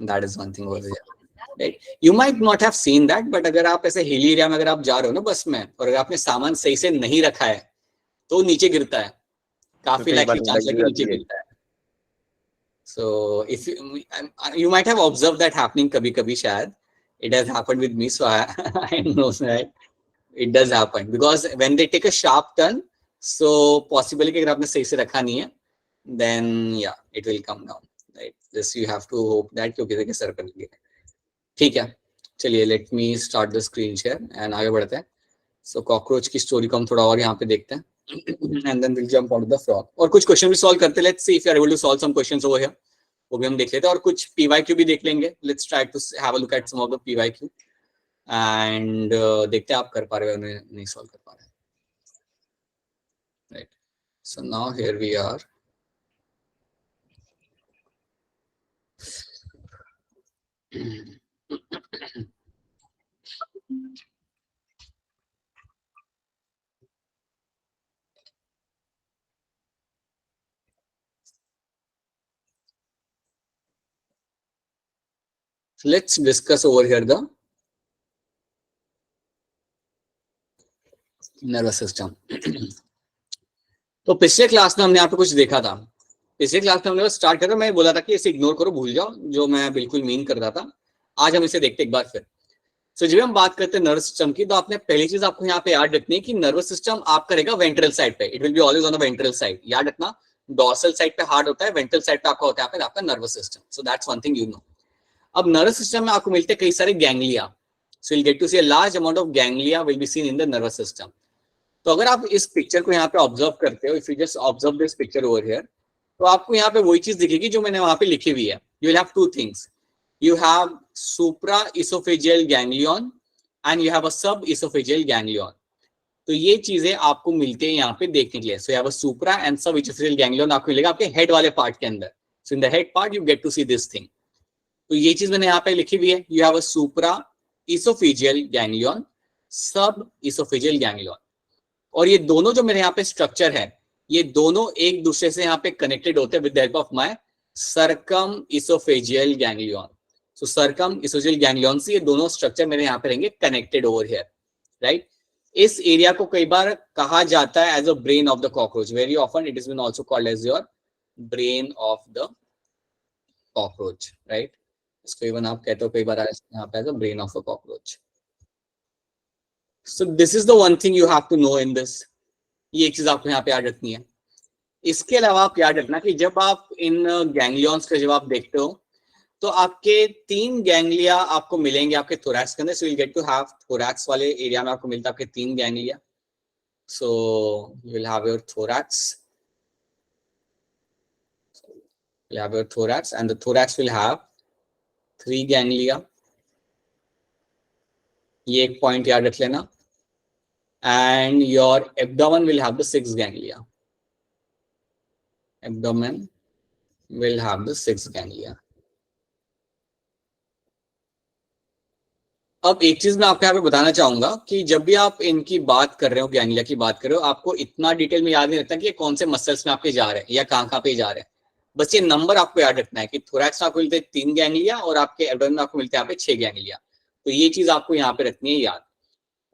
That is one thing over there. Right? You might not have seen that, but अगर आप ऐसे hilly area में अगर आप जा रहे हो ना बस में, और अगर आपने सामान सही से नहीं रखा है तो नीचे गिरता है, काफी लाइकली चांस है कि नीचे गिरता है. So if you might have observed that happening कभी-कभी शायद. It has happened with me, so I know that it does happen because when they take a sharp turn, so possibly कि अगर आपने सही से रखा नहीं है, then yeah, it will come down. Right? This you have to hope that क्योंकि देखिए सर पर गिरे. ठीक है, चलिए let me start the screen share and आगे बढ़ते हैं. So cockroach की स्टोरी को हम थोड़ा और यहाँ पे देखते हैं. And then we'll jump onto the frog. और कुछ क्वेश्चन भी सॉल्व करते हैं. Let's see if you are able to solve some questions over here. वो भी हम देख लेते हैं और कुछ PYQ भी देख लेंगे. Let's try to have a look at some of the PYQ. And देखते हैं आप कर पा रहे हो नहीं सॉल्व कर पा रहे. Right. So now here we are. So let's discuss over here the nervous system. तो पिछले क्लास में हमने यहाँ पे कुछ देखा था. पिछले क्लास में हमने स्टार्ट करा, मैं बोला था कि इसे इग्नोर करो, भूल जाओ, जो मैं बिल्कुल मीन कर रहा था. आज हम इसे देखते एक बार फिर. So, जब हम बात करते हैं नर्वस सिस्टम की, तो आपने पहली चीज आपको यहाँ पे याद रखनी है कि नर्वस सिस्टम आपका रहेगा वेंट्रल साइड पे. It will be always on the ventral side. याद रखना, डॉर्सल साइड पे हार्ट होता है, वेंट्रल साइड पे आपका होता है आपका nervous system. So that's one thing you know. अब नर्वस सिस्टम में आपको मिलते हैं कई सारे ganglia. So you get to see a large amount of ganglia will be seen in the nervous system. तो अगर आप इस पिक्चर को यहाँ पे ऑब्जर्व करते हो, if you just observe this picture over here, तो आपको यहाँ पे वही चीज दिखेगी जो मैंने वहां पे लिखी हुई है. You will have two things. You have supraesophageal ganglion and you have a subesophageal ganglion. तो ये चीजें आपको मिलती है यहाँ पे देखने के लिए. So you have a supra and subesophageal ganglion आपको मिलेगा आपके हेड वाले पार्ट के अंदर. So in the head part you get to see this thing. तो ये चीज मैंने यहाँ पे लिखी हुई है. You have a supraesophageal ganglion, subesophageal ganglion. और ये दोनों जो मेरे यहाँ पे स्ट्रक्चर है, ये दोनों एक दूसरे से यहाँ पे कनेक्टेड होते हैं with the help of my circumesophageal ganglion. So circumesophageal ganglion से ये दोनों स्ट्रक्चर मेरे यहाँ पे रहेंगे कनेक्टेड ओवर हियर. राइट. इस एरिया को कई बार कहा जाता है as a brain of the cockroach. Very often it is been also called as your brain of the cockroach. Right. इसको इवन आप कहते हो कई बार यहाँ पे as a brain of a cockroach. So this is the one thing you have to know in this. ये एक चीज आपको यहाँ पे याद रखनी है. इसके अलावा आप याद रखना कि जब आप इन गैंग्लियंस का जब आप देखते हो तो आपके 3 गैंग्लिया आपको मिलेंगे आपके थोरैक्स के अंदर. So you will get to have thorax वाले एरिया में आपको मिलता है आपके 3 ganglia. So you will have your thorax. You have your thorax and the thorax will have 3 ganglia. ये एक पॉइंट याद रख लेना. And your abdomen will have the 6 ganglia. Abdomen will have the 6 ganglia. अब एक चीज मैं आपको यहाँ पे बताना चाहूंगा कि जब भी आप इनकी बात कर रहे हो, गैंग्लिया की बात कर रहे हो, आपको इतना डिटेल में याद नहीं रखना कि ये कौन से मसल्स में आपके जा रहे हैं या कहाँ पे जा रहे हैं. बस ये नंबर आपको याद रखना है कि थोरैक्स में आपको मिलते हैं 3 गैंग्लिया और आपके एब्डोमेन में आपको मिलते हैं यहाँ पे 6 गैंग्लिया. तो ये चीज आपको यहाँ पे रखनी है याद.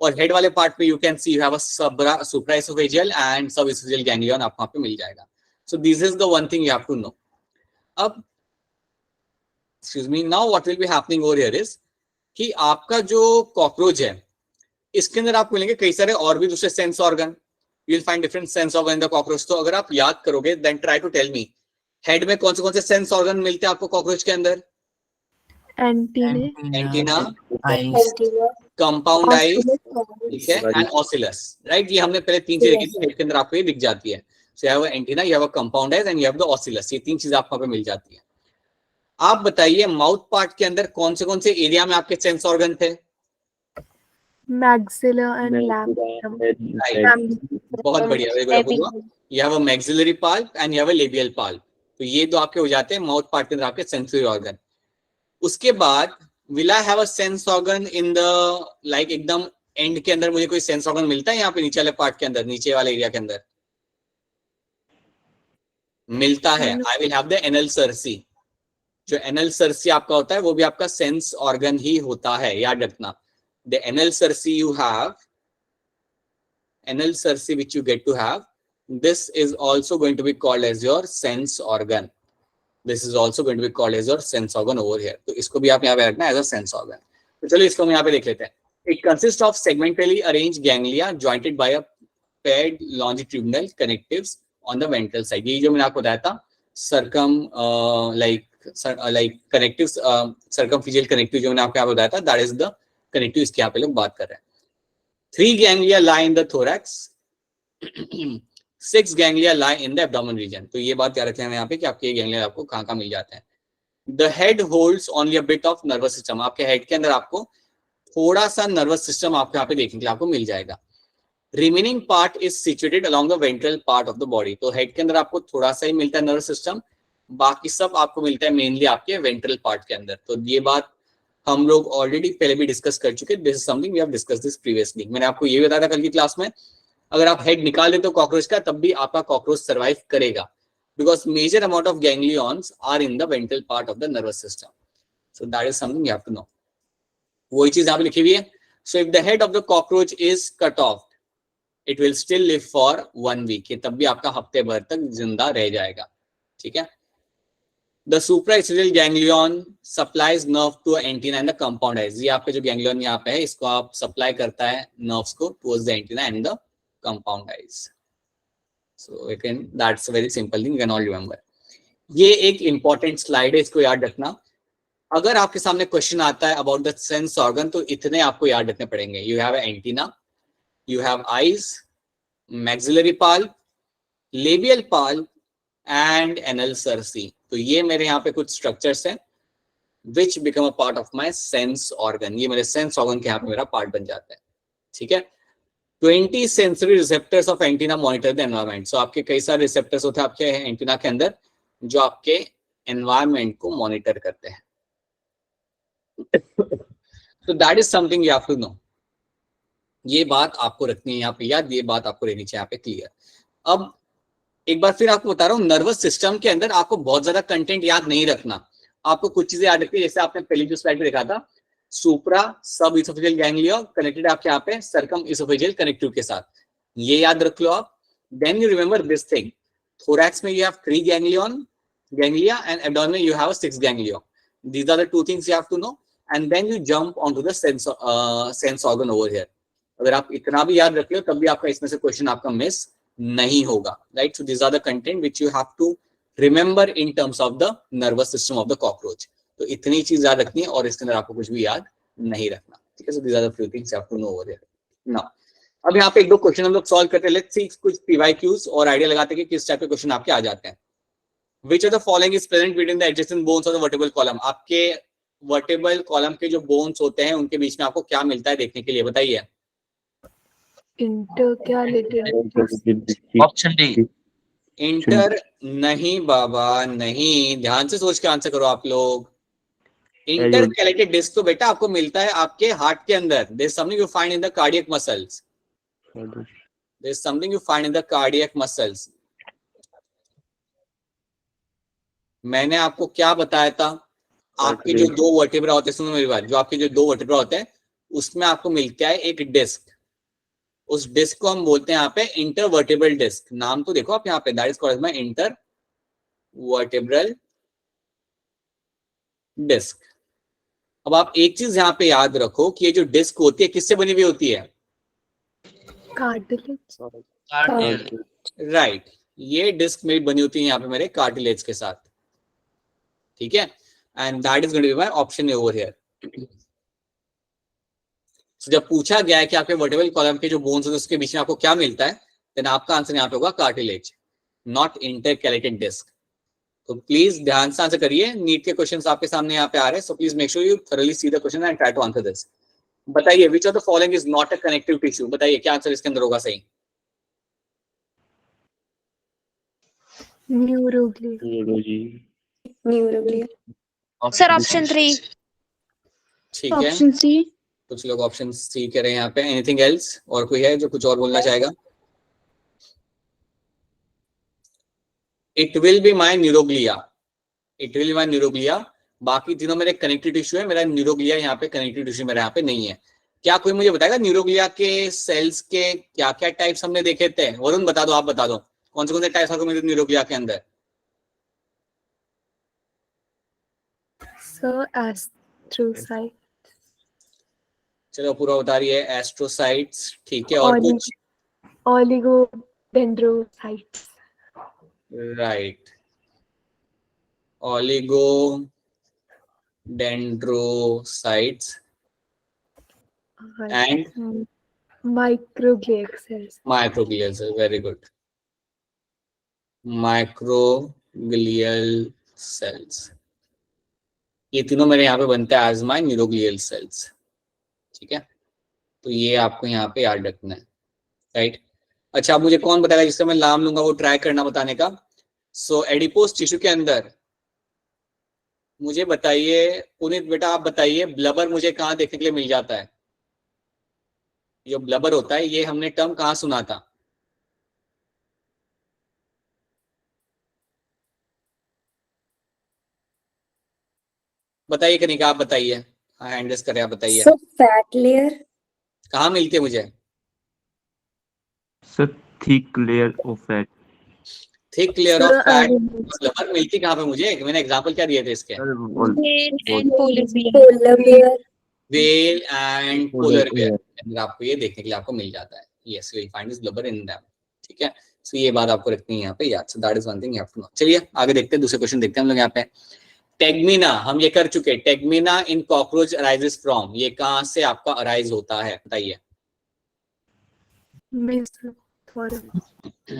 और हेड वाले पार्ट पे you can see you have a supraesophageal and subesophageal ganglion आपको वहां पे मिल जाएगा. So this is the one thing you have to know. अब excuse me, now what will be happening over here is कि आपका जो कॉकरोच है इसके अंदर आपको मिलेंगे कई सारे और भी दूसरे sense organ. You will find different sense organ in the cockroach. तो अगर आप याद करोगे then try to tell me, head में कौन से सेंस ऑर्गन मिलते हैं आपको कॉकरोच के अंदर? एंटीना, कंपाउंड आई, ठीक है, एंड ऑसिलस. राइट. ये हमने पहले 3 चीजें की थी. हेड के अंदर आपको ये दिख जाती है. So you have antenna, you have a compound eye and you have the ocellus. ये 3 चीजें आपको पे मिल जाती है. आप बताइए माउथ पार्ट के अंदर कौन से एरिया में आपके सेंस ऑर्गन थे? maxilla and labium. बहुत बढ़िया, very good. You have a maxillary pulp and you have a labial pulp. तो ये दो आपके हो जाते हैं माउथ पार्ट के अंदर आपके सेंसरी ऑर्गन. उसके बाद will I have a sense organ in the like एकदम एंड के अंदर मुझे कोई सेंस ऑर्गन मिलता है यहाँ पे नीचे वाले पार्ट के अंदर, नीचे वाले एरिया के अंदर मिलता है? I will have the anal Cersei. जो एनल सर्सी आपका होता है वो भी आपका सेंस ऑर्गन ही होता है, याद रखना। The anal Cersei you have, anal cerci which you get to have, this is also going to be called as your sense organ. This is also going to be called as your sense organ over here. तो इसको भी आप यहाँ पे रखना as a sense organ. तो चलो इसको हम यहाँ पे देख लेते हैं। It consists of segmentally arranged ganglia jointed by a paired longitudinal connectives on the ventral side. ये जो मैंने आपको बताया था like connectives, circumferential connective जो मैंने आपको यहाँ बताया था, that is the connective इसके यहाँ पे लोग बात कर रहे हैं। 3 ganglia lie in the thorax, 6 ganglia lie in the abdomen region. तो ये बात याद रखते हैं यहाँ पे कि आपके गैंग्लिया आपको कहाँ मिल जाते हैं। The head holds only a bit of nervous system. आपके हेड के अंदर आपको थोड़ा सा नर्वस सिस्टम आपको यहाँ पे देखने के लिए आपको मिल जाएगा। Remaining part is situated along the ventral part of the body. तो हेड के अंदर आपको थोड़ा सा ही मिलता है नर्वस सिस्टम, बाकी सब आपको मिलता है मेनली आपके वेंट्रल पार्ट के अंदर। तो ये बात हम लोग ऑलरेडी पहले भी डिस्कस कर चुके हैं। This is something we have discuss this previously. मैंने आपको ये बताया था कल की क्लास में, अगर आप हेड निकाल देते हो कॉकरोच का तब भी आपका कॉकरोच सर्वाइव करेगा, because major amount of ganglions are in the ventral part of the nervous system. So that is something you have to know. वही चीज यहाँ पे लिखी हुई है। So if the head of the cockroach is cut off, it will still live for 1 week. तब भी आपका हफ्ते भर तक जिंदा रह जाएगा। ठीक है। The supraesophageal ganglion supplies nerve to antenna and the compound eyes. ये आपके जो ganglion यहाँ पे है इसको आप सप्लाई करता है nerves को towards the antenna and the compound eyes. So again that's a very simple thing you can all remember. ये एक important slide है, इसको याद रखना। अगर आपके सामने क्वेश्चन आता है about the sense organ तो इतने आपको याद रखने पड़ेंगे। You have an antenna, you have eyes, maxillary pulp, labial pulp and anal cerci. तो ये मेरे यहाँ पे कुछ स्ट्रक्चर्स हैं विच become a part of my sense organ. ये मेरे सेंस ऑर्गन के यहाँ पे मेरा पार्ट बन जाता है। ठीक है। 20 sensory receptors of antenna monitor the environment. So आपके कई सारे रिसेप्टर्स होते हैं आपके एंटीना के अंदर जो आपके एनवायरमेंट को मॉनिटर करते हैं। so that is something you have to know. ये बात आपको रखनी है यहाँ पे याद, ये बात आपको रहनी चाहिए यहाँ पे क्लियर। अब एक बार फिर आपको बता रहा हूँ, नर्वस सिस्टम के अंदर आपको बहुत ज्यादा कंटेंट याद नहीं रखना, आपको कुछ चीजें याद रखनी है। जैसे आपने पहली जो स्लाइड में देखा था, सुप्रा सब इसोफेजियल गैंग्लिया कनेक्टेड आपके यहाँ पे सर्कम इसोफेजियल कनेक्टिव के साथ, ये याद रख लो आप। Then you remember this thing, thorax में you have 3 ganglia and abdomen में you have 6 ganglia. These are the 2 things you have to know and then you jump on to the sense organ over here. अगर आप इतना भी याद रख लो तब भी आपका इसमें से क्वेश्चन आपका मिस नहीं होगा, right. So this are the content which you have to remember in terms of the nervous system of the cockroach. तो इतनी चीज याद रखनी है और इसके अंदर आपको कुछ भी याद नहीं रखना। ठीक है। So this are the few things you have to know over here. Now अब यहाँ पे 1-2 क्वेश्चन हम लोग सॉल्व करते हैं। लेट्स सी कुछ पीवाईक्यूज और आइडिया लगाते हैं कि किस टाइप के क्वेश्चन आपके आ जाते हैं। Which of the following is present between the adjacent bones of the vertebral column. आपके वर्टेब्रल कॉलम के जो बोन्स होते हैं उनके बीच में आपको क्या मिलता है देखने के लिए, बताइए। Option D. इंटर नहीं बाबा नहीं, ध्यान से सोच के आंसर करो आप लोग। इंटरकैलेटेड डिस्क तो बेटा आपको मिलता है आपके हार्ट के अंदर। There is something you find in the cardiac muscles, there is something you find in the cardiac muscles. मैंने आपको क्या बताया था, आपके जो 2 वर्टेब्रा होते हैं, सुनो मेरी बात, जो आपके जो 2 वर्टेब्रा होते हैं उसमें आपको मिलता है एक डिस्क। उस डिस्क को हम बोलते हैं यहाँ पे इंटरवर्टेब्रल डिस्क। नाम तो देखो आप यहाँ पे, that is called by intervertebral disc. अब आप एक चीज यहाँ पे याद रखो कि ये जो डिस्क होती है किससे बनी हुई होती है, कार्टिलेज। राइट। ये डिस्क में बनी होती है यहाँ पे मेरे कार्टिलेज के साथ। ठीक है। And that is going to be my option over here. So, जब पूछा गया है कि आपके वर्टेब्रल कॉलम के जो बोन्स होते हैं उसके बीच में आपको क्या मिलता है, देन आपका आंसर यहाँ पे होगा कार्टिलेज, नॉट इंटरकैलेटेड डिस्क। तो प्लीज ध्यान से आंसर करिए, नीट के क्वेश्चंस आपके सामने यहाँ पे आ रहे हैं। So please make sure you thoroughly see the question and try to answer this. बताइए which of the following is not a connective tissue. बताइए क्या आंसर इसके अंदर होगा सही। न्यूरोग्लिया। Sir option 3। ठीक है, ऑप्शन सी। कुछ लोग ऑप्शन सी कह रहे हैं यहाँ पे। एनीथिंग एल्स, और कोई है जो कुछ और बोलना चाहेगा। It will be my neuroglia, it will be my neuroglia. बाकी तीनों मेरे कनेक्टिव टिश्यू है, मेरा न्यूरोग्लिया यहाँ पे कनेक्टिव टिश्यू मेरा यहाँ पे नहीं है। क्या कोई मुझे बताएगा न्यूरोग्लिया के सेल्स के क्या क्या टाइप्स हमने देखे थे? वरुण बता दो, आप बता दो कौन से टाइप्स आपको मिले न्यूरोग्लिया के अंदर? सर एस्ट्रोसाइट, चलो पूरा बता रही है, एस्ट्रोसाइट्स, ठीक है, और कुछ? Oligodendrocytes, right, oligodendrocytes and microglial cells, microglial cell, very good, microglial cells, ये तीनों मेरे यहाँ पे बनता है एज माय न्यूरोग्लियल सेल्स, ठीक है। तो ये आपको यहाँ पे याद रखना है, राइट। अच्छा, अब मुझे कौन बताएगा जिससे मैं नाम लूंगा वो ट्राई करना बताने का। सो एडिपोस टिश्यू के अंदर मुझे बताइए, पुनीत बेटा आप बताइए, ब्लबर मुझे कहाँ देखने के लिए मिल जाता है? जो ब्लबर होता है ये हमने टर्म कहाँ सुना था? बताइए कनिका, आप बताइए, हाँ हैंड रेस करें, आप बताइए। सर फैट लेयर, कहाँ मिलती है मुझे? Sir thick layer of fat. Thick layer of fat, blubber मिलती कहाँ पे मुझे? मैंने एग्जांपल क्या दिए थे इसके? Polar layer, well and polar bear, अंदर आपको ये देखने के लिए आपको मिल जाता है। Yes, you will find this blubber in them, ठीक है। सो ये बात आपको रखनी है यहाँ पे याद, so that is one thing you have to know. चलिए आगे देखते हैं, दूसरे क्वेश्चन देखते हैं हम लोग यहाँ पे। टेगमिना हम ये कर चुके, टेगमिना इन कॉकरोच अराइजेस फ्रॉम, ये कहाँ से आपका अराइज होता है बताइए? Option A.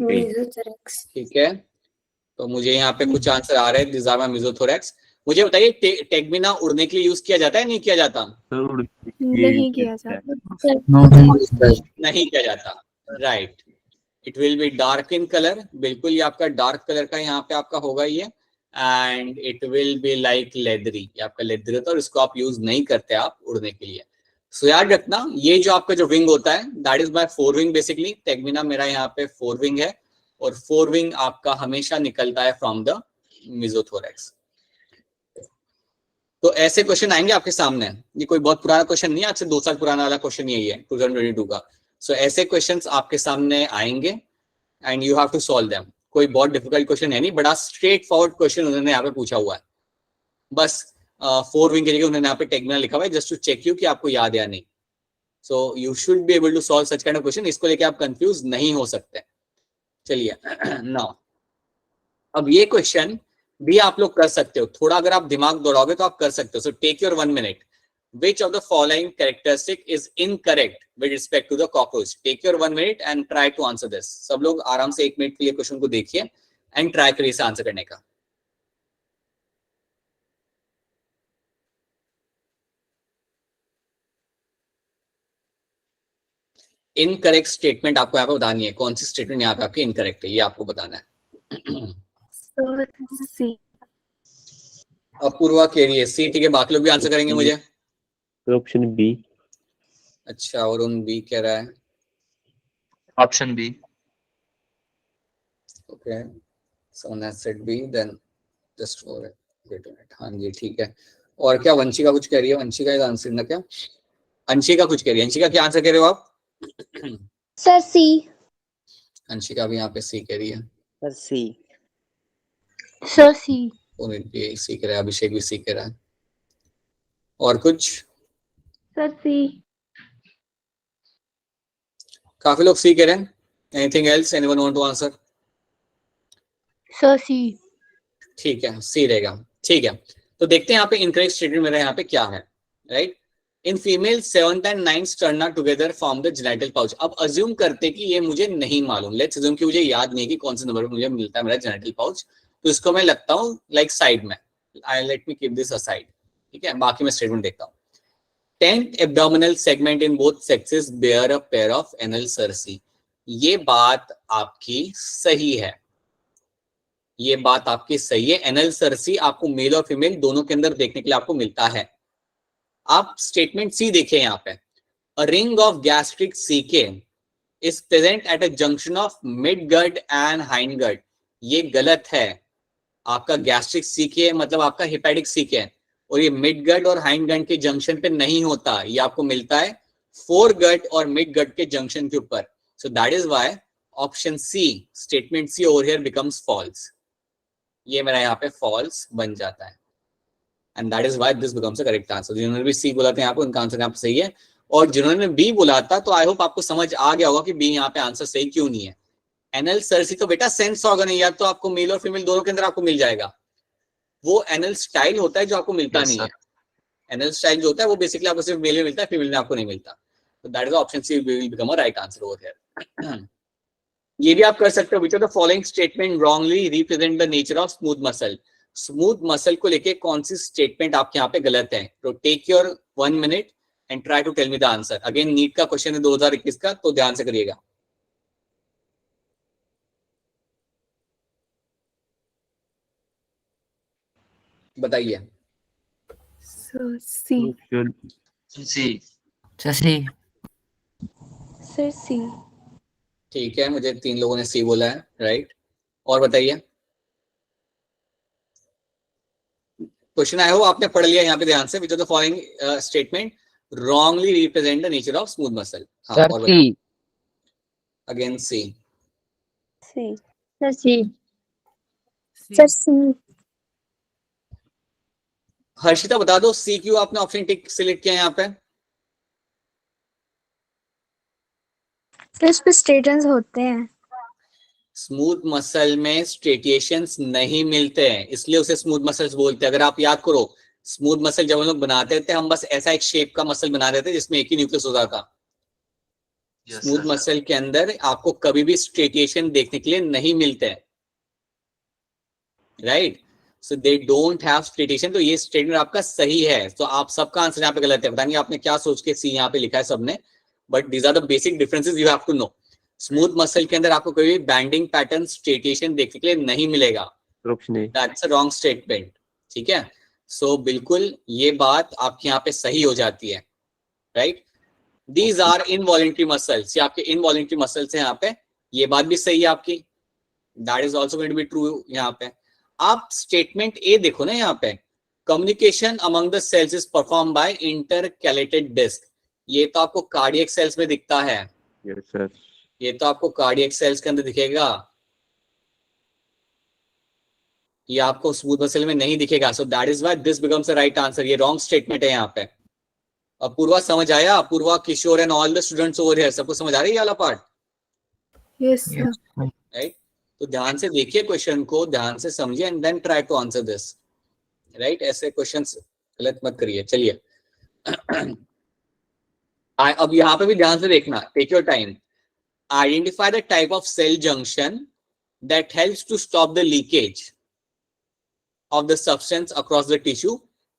मेसोथोरैक्स, ठीक है, तो मुझे यहाँ पे कुछ आंसर आ रहे हैं, दिस आर माय मेसोथोरैक्स। मुझे बताइए टेगमिना उड़ने के लिए यूज किया जाता है नहीं किया जाता? नहीं किया जाता, नहीं किया जाता, right. It will be dark in colour, बिल्कुल ये आपका डार्क कलर का यहाँ पे आपका होगा ये, and it will be like leathery, ये आपका लेदरी होता है और इसको आप यूज नहीं करते आप उड़ने के लिए। सो याद रखना, ये जो आपका जो विंग होता है that is my fore wing basically, tegmina मेरा यहाँ पे फोर विंग है, और फोर विंग आपका हमेशा निकलता है फ्रॉम द मेसोथोरैक्स। तो ऐसे क्वेश्चन आएंगे आपके सामने, ये कोई बहुत पुराना क्वेश्चन नहीं है, आज से 2 साल पुराना वाला क्वेश्चन यही है 2022 का। सो ऐसे क्वेश्चंस आपके सामने आएंगे and you have to solve them. कोई बहुत डिफिकल्ट क्वेश्चन है नहीं, बड़ा स्ट्रेट फॉरवर्ड क्वेश्चन उन्होंने यहाँ पे पूछा हुआ है, बस फोर विंग के जगह उन्होंने यहाँ पे टेगमिना लिखा हुआ है, जस्ट टू चेक यू कि आपको याद या नहीं। So you should be able to solve such kind of question, इसको लेके आप कंफ्यूज नहीं हो सकते। चलिए नाउ अब ये क्वेश्चन भी आप लोग कर सकते हो, थोड़ा अगर आप दिमाग दौड़ाओगे तो आप कर सकते हो। So take your 1 minute, which of the following characteristic is incorrect with respect to the cockroach? Take your 1 minute and try to answer this. सब लोग आराम से 1 मिनट के लिए क्वेश्चन को देखिए एंड ट्राई करिए इसे आंसर करने का। इनकरेक्ट स्टेटमेंट आपको यहाँ पे बतानी है, कौन सी स्टेटमेंट यहाँ पे आपकी इनकरेक्ट है ये आपको बताना है। सी, अपूर्वा कह रही है सी, ठीक है, बाकी लोग भी आंसर करेंगे मुझे? Option B. अच्छा, और उन बी कह रहा है, option B. Okay, someone has said B, then just for it, wait a minute, हाँ जी ठीक है। और क्या वंशिका कुछ कह रही है? वंशिका इज आंसर ना क्या? अंशिका कुछ कह रही है, अंशिका क्या आंसर कह रहे हो आप? सर सी, अंशिका भी यहाँ पे सी कह रही है, सर सी, सर सी, पुनीत भी सी कह रहा है, अभिषेक भी सी कह रहा है, और कुछ? सर सी, काफी लोग सी कह रहे हैं। Anything else, anyone want to answer? Sir C, ठीक है, सी रहेगा, ठीक है। तो देखते हैं यहाँ पे इनकरेक्ट स्टेटमेंट मेरा यहाँ पे क्या है, right. In female 7th and 9th sterna together form the genital pouch. अब अज्यूम करते कि ये मुझे नहीं मालूम, लेट्स अज्यूम कि मुझे याद नहीं कि कौन से नंबर पे मुझे मिलता है मेरा जेनिटल पाउच, तो इसको मैं लगता हूँ लाइक साइड में, I let me keep this aside, ठीक है। बाकी मैं स्टेटमेंट देखता हूँ। 10th abdominal segment in both sexes bear a pair of anal cerci। ये बात आपकी सही है, ये बात आपकी सही है। एनल सर्सी आपको मेल और फीमेल दोनों के अंदर देखने के लिए आपको मिलता है। आप स्टेटमेंट सी देखें यहाँ पे, a ring of gastric caeca is present at a junction of mid gut and hind gut. ये गलत है, आपका गैस्ट्रिक सीके है, मतलब आपका हेपेटिक सीके है, और ये मिड गट और हाइंड गट के जंक्शन पे नहीं होता, ये आपको मिलता है फोर गट और मिड गट के जंक्शन के ऊपर. So that is why option C, statement C over here becomes false. ये मेरा यहाँ पे फॉल्स बन जाता है, and that is why this becomes a correct answer. जिन्होंने भी सी बोला था यहाँ पे उनका आंसर यहाँ पे सही है, और जिन्होंने बी बोला था तो आई होप आपको समझ आ गया होगा कि बी यहाँ पे आंसर सही क्यों नहीं है. एनल सर्सी तो बेटा सेंस ऑर्गन है, या तो आपको मेल और फीमेल दोनों के अंदर आपको मिल जाएगा. वो एनल स्टाइल होता है जो आपको मिलता Yes, नहीं sir. है. एनल स्टाइल जो होता है वो बेसिकली आपको सिर्फ मेल में मिलता है, फीमेल में आपको नहीं मिलता. तो that is option C will become a right answer over here. ये भी आप कर सकते हो, which of the following statement wrongly represent the nature of smooth muscle. Smooth muscle को लेके कौन सी स्टेटमेंट आपके यहाँ पे गलत है? तो take your 1 minute and try to tell me the answer. Again NEET का क्वेश्चन है 2021 का, तो ध्यान से करिएगा. बताइए. Sir C. Option C. Sir C. Sir C. ठीक है, मुझे 3 लोगों ने सी बोला है, राइट. और बताइए. क्वेश्चन आया हो, आपने पढ़ लिया यहाँ पे ध्यान से. Which of the following statement wrongly represent the nature of smooth muscle. Sir C. Again C. C. Sir C. Sir C. Harshita बता दो सी क्यों आपने ऑप्शन टिक सिलेक्ट किया यहाँ पे? सर इस पे स्टेटमेंट्स होते हैं. स्मूथ मसल में स्ट्रेटिएशंस नहीं मिलते हैं, इसलिए उसे स्मूथ मसल्स बोलते हैं. अगर आप याद करो, स्मूथ मसल जब हम लोग बनाते थे, हम बस ऐसा एक शेप का मसल बना देते जिसमें एक ही न्यूक्लियस होता था. Yes, smooth sir. मसल के अंदर आपको कभी भी स्ट्रेटिएशन देखने के लिए नहीं मिलते हैं, right. So they don't have striation. तो ये स्टेटमेंट आपका सही है. तो आप सबका आंसर यहाँ पे गलत है. बताएंगे आपने क्या सोच के सी यहाँ पे लिखा है सबने, but these are the basic differences you have to know. Smooth muscle के अंदर आपको कोई बैंडिंग पैटर्न स्ट्रेटिएशन देखने के लिए नहीं मिलेगा. option A. That's a wrong statement. ठीक है. सो बिल्कुल ये बात आपके यहाँ पे सही हो जाती है, right. These are involuntary muscles. ये आपके इनवॉलंटरी मसल्स हैं यहाँ पे. ये बात भी सही है आपकी. That is also going to be true. यहाँ पे आप स्टेटमेंट ए देखो ना, यहाँ पे communication among the cells is perform by intercalated disc. ये तो आपको कार्डियक सेल्स में दिखता है. Yes, sir. ये तो आपको कार्डियक सेल्स के अंदर दिखेगा, ये आपको स्मूथ मसल में नहीं दिखेगा. So that is why this becomes the right answer. ये रॉन्ग स्टेटमेंट है यहाँ पे. अपूर्वा समझ आया? Apurva, Kishore and all the students over here, सबको समझ आ रही है ये वाला पार्ट, यस सर. राइट. तो ध्यान से देखिए क्वेश्चन को, ध्यान से समझिए and then try to answer this, right. ऐसे क्वेश्चंस गलत मत करिए. चलिए अब यहाँ पे भी ध्यान से देखना. Take your time. Identify the type of cell junction that helps to stop the leakage of the substance across the tissue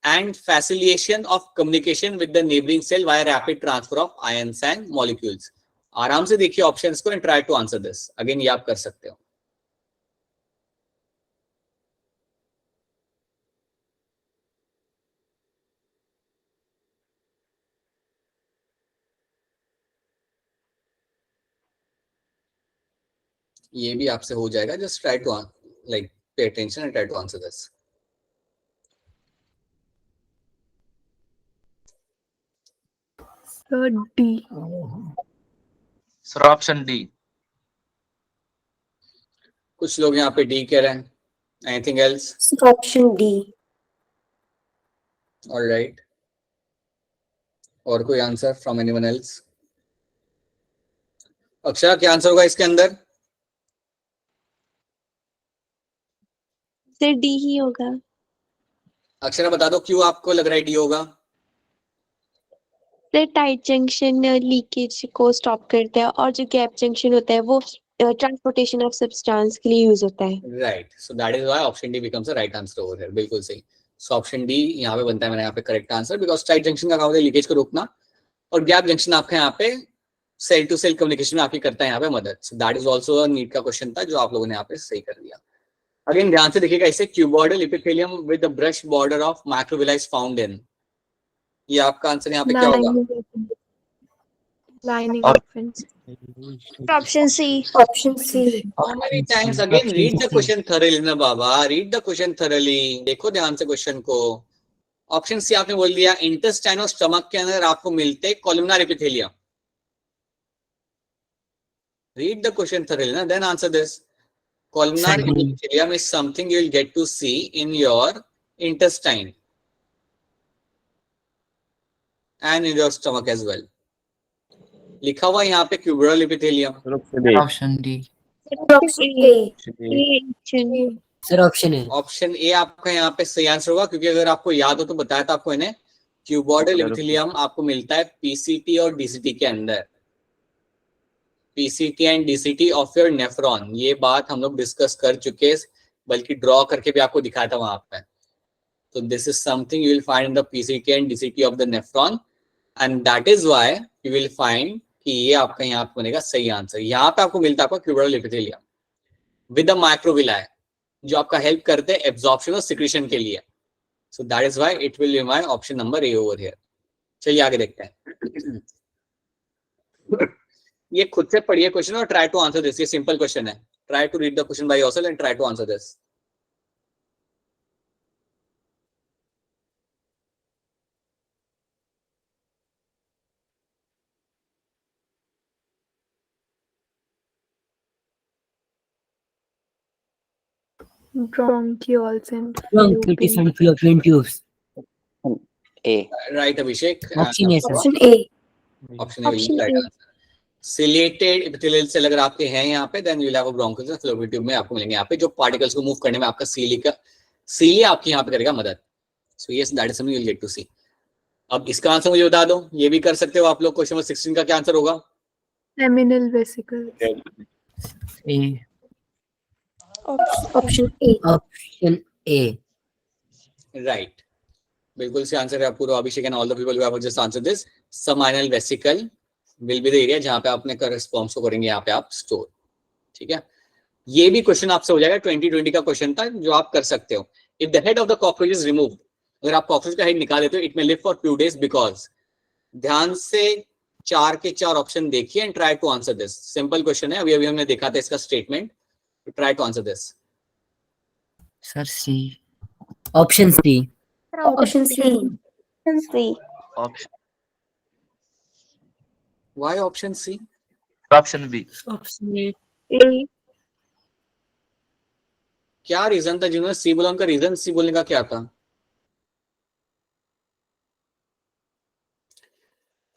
and facilitation of communication with the neighboring cell via rapid transfer of ions and molecules. आराम से देखिए options को and try to answer this. Again ये आप कर सकते हो. ये भी आपसे हो जाएगा. Just try to like pay attention and try to answer this. Sir D. Sir, option D. कुछ लोग यहाँ पे डी कह रहे हैं. Anything else? Option D. All right. और कोई answer from anyone else? Akshara क्या आंसर होगा इसके अंदर? सर डी ही होगा. अक्षरा बता दो क्यों आपको लग रहा है डी होगा? सर टाइट जंक्शन लीकेज को स्टॉप करता है, और जो गैप जंक्शन होता है वो ट्रांसपोर्टेशन ऑफ सब्सटेंस के लिए यूज होता है. Right. So that is why option D becomes a right answer over here. बिल्कुल सही. सो ऑप्शन डी यहाँ पे बनता है मेरा यहाँ पे correct answer, because tight junction का काम होता है लीकेज को रोकना, और गैप जंक्शन आपका यहाँ पे सेल टू सेल कम्युनिकेशन में आपकी करता है यहाँ पे मदद. So that is also NEET का क्वेश्चन था जो आप लोगों ने यहाँ पे सही कर दिया. अगेन ध्यान से देखिएगा. इसे cuboidal epithelium with the brush border of microvilli found in. ये आपका आंसर यहाँ पे क्या होगा? Lining Op- offense. Option C. Option C. How many times again? Read the question thoroughly ना बाबा, read the question thoroughly. देखो ध्यान से क्वेश्चन को. ऑप्शन सी आपने बोल दिया, इंटेस्टाइन और स्टमक के अंदर आपको मिलते columnar epithelium. Read the question thoroughly ना, then answer this. Columnar epithelium is something you will get to see in your intestine and in your stomach as well. लिखा हुआ यहाँ पे cuboidal epithelium. Option A. Option D. Option A. Option A. Option sir option है option A आपका यहाँ पे सही answer होगा, क्योंकि अगर आपको याद हो तो बताया था आपको, इन्हें क्यूबॉइडल एपिथेलियम आपको मिलता है पीसीटी और डीसीटी के अंदर. PCT and DCT of your nephron, ये बात हम लोग डिस्कस कर चुके हैं, बल्कि ड्रॉ करके भी आपको दिखाया था वहां पे. तो this is something you will find in the PCT and DCT of the nephron, and that is why you will find कि ये आपका यहाँ पे बनेगा सही आंसर. यहाँ पे आपको मिलता है आपका cuboidal epithelium with the microvilli, जो आपका हेल्प करते हैं एब्जॉर्प्शन और सिक्रीशन के लिए. सो that is why it will be my option number A over here. चलिए आगे देखते हैं. ये खुद से पढ़िए क्वेश्चन और ट्राई टू आंसर दिस. ये सिंपल क्वेश्चन है. Try to read the question by yourself and try to answer this. Bronchioles and bronchitis and fallopian tubes. A. Right Abhishek. Option A sir. Option A. Option A will right answer. Ciliated epithelial cell अगर आपके हैं यहाँ पे, then you will have a bronchioles and fallopian tube में आपको मिलेंगे यहाँ पे, जो पार्टिकल्स को मूव करने में आपका सीलिया आपकी यहाँ पे करेगा मदद. So yes, that is something you will get to see. अब इसका आंसर मुझे बता दो, ये भी कर सकते हो आप लोग. क्वेश्चन नंबर 16 का क्या आंसर होगा? Seminal vesicles. A. Option A. Option A. Right, बिल्कुल से आंसर है पूरा. Abhishek and all the people who have just answered this. Seminal vesicle will be the area जहां पे आपने कर रिस्पांस को करेंगे यहाँ पे आप स्टोर. ठीक है, ये भी क्वेश्चन आपसे हो जाएगा. 2020 का क्वेश्चन था जो आप कर सकते हो. If the head of the cockroach is removed, अगर आप कॉकरोच का हेड निकाल देते हो, it may live for few days because. ध्यान से 4 के 4 ऑप्शन देखिए and try to answer this. Simple question है, अभी अभी हमने देखा था इसका statement. Try to answer this. Sir C. Option C. Option C. C. Option. Why option C? Option B. Option A. A. क्या रीजन था जिन्होंने सी बोला? उनका रीजन सी बोलने का क्या था?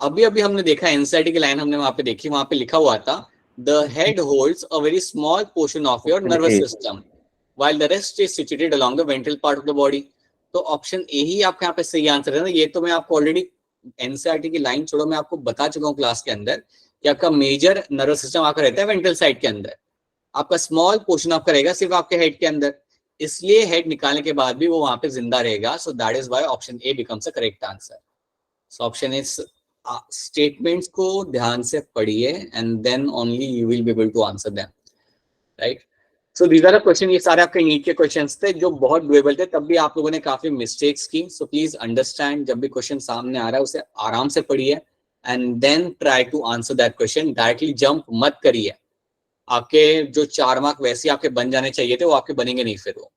अभी अभी हमने देखा एनसीईआरटी की लाइन हमने वहां पे देखी, वहां पे लिखा हुआ था the head holds a very small portion of your nervous system while the rest is situated along the ventral part of the body. तो ऑप्शन ए ही आपके यहाँ पे सही आंसर है ना. ये तो मैं आपको ऑलरेडी एनसीईआरटी की लाइन छोड़ो, मैं आपको बता चुका हूँ क्लास के अंदर कि आपका मेजर नर्वस सिस्टम आपका रहता है वेंट्रल साइड के अंदर. आपका स्मॉल पोर्शन आपका रहेगा सिर्फ आपके हेड के अंदर, इसलिए हेड निकालने के बाद भी वो वहां पे जिंदा रहेगा. So that is why option A becomes a correct answer. So option is, statements को ध्यान से पढ़िए and then only you will be able to answer them. Right, so these are the question. ये सारे आपके नीट के questions थे जो बहुत डुएबल थे. तब भी आप लोगों ने काफी मिस्टेक्स की. सो प्लीज अंडरस्टैंड, जब भी क्वेश्चन सामने आ रहा है उसे आराम से पढ़िए and then try to answer that question. Directly jump मत करिए. आपके जो 4 मार्क वैसे आपके बन जाने चाहिए थे वो आपके बनेंगे नहीं फिर वो.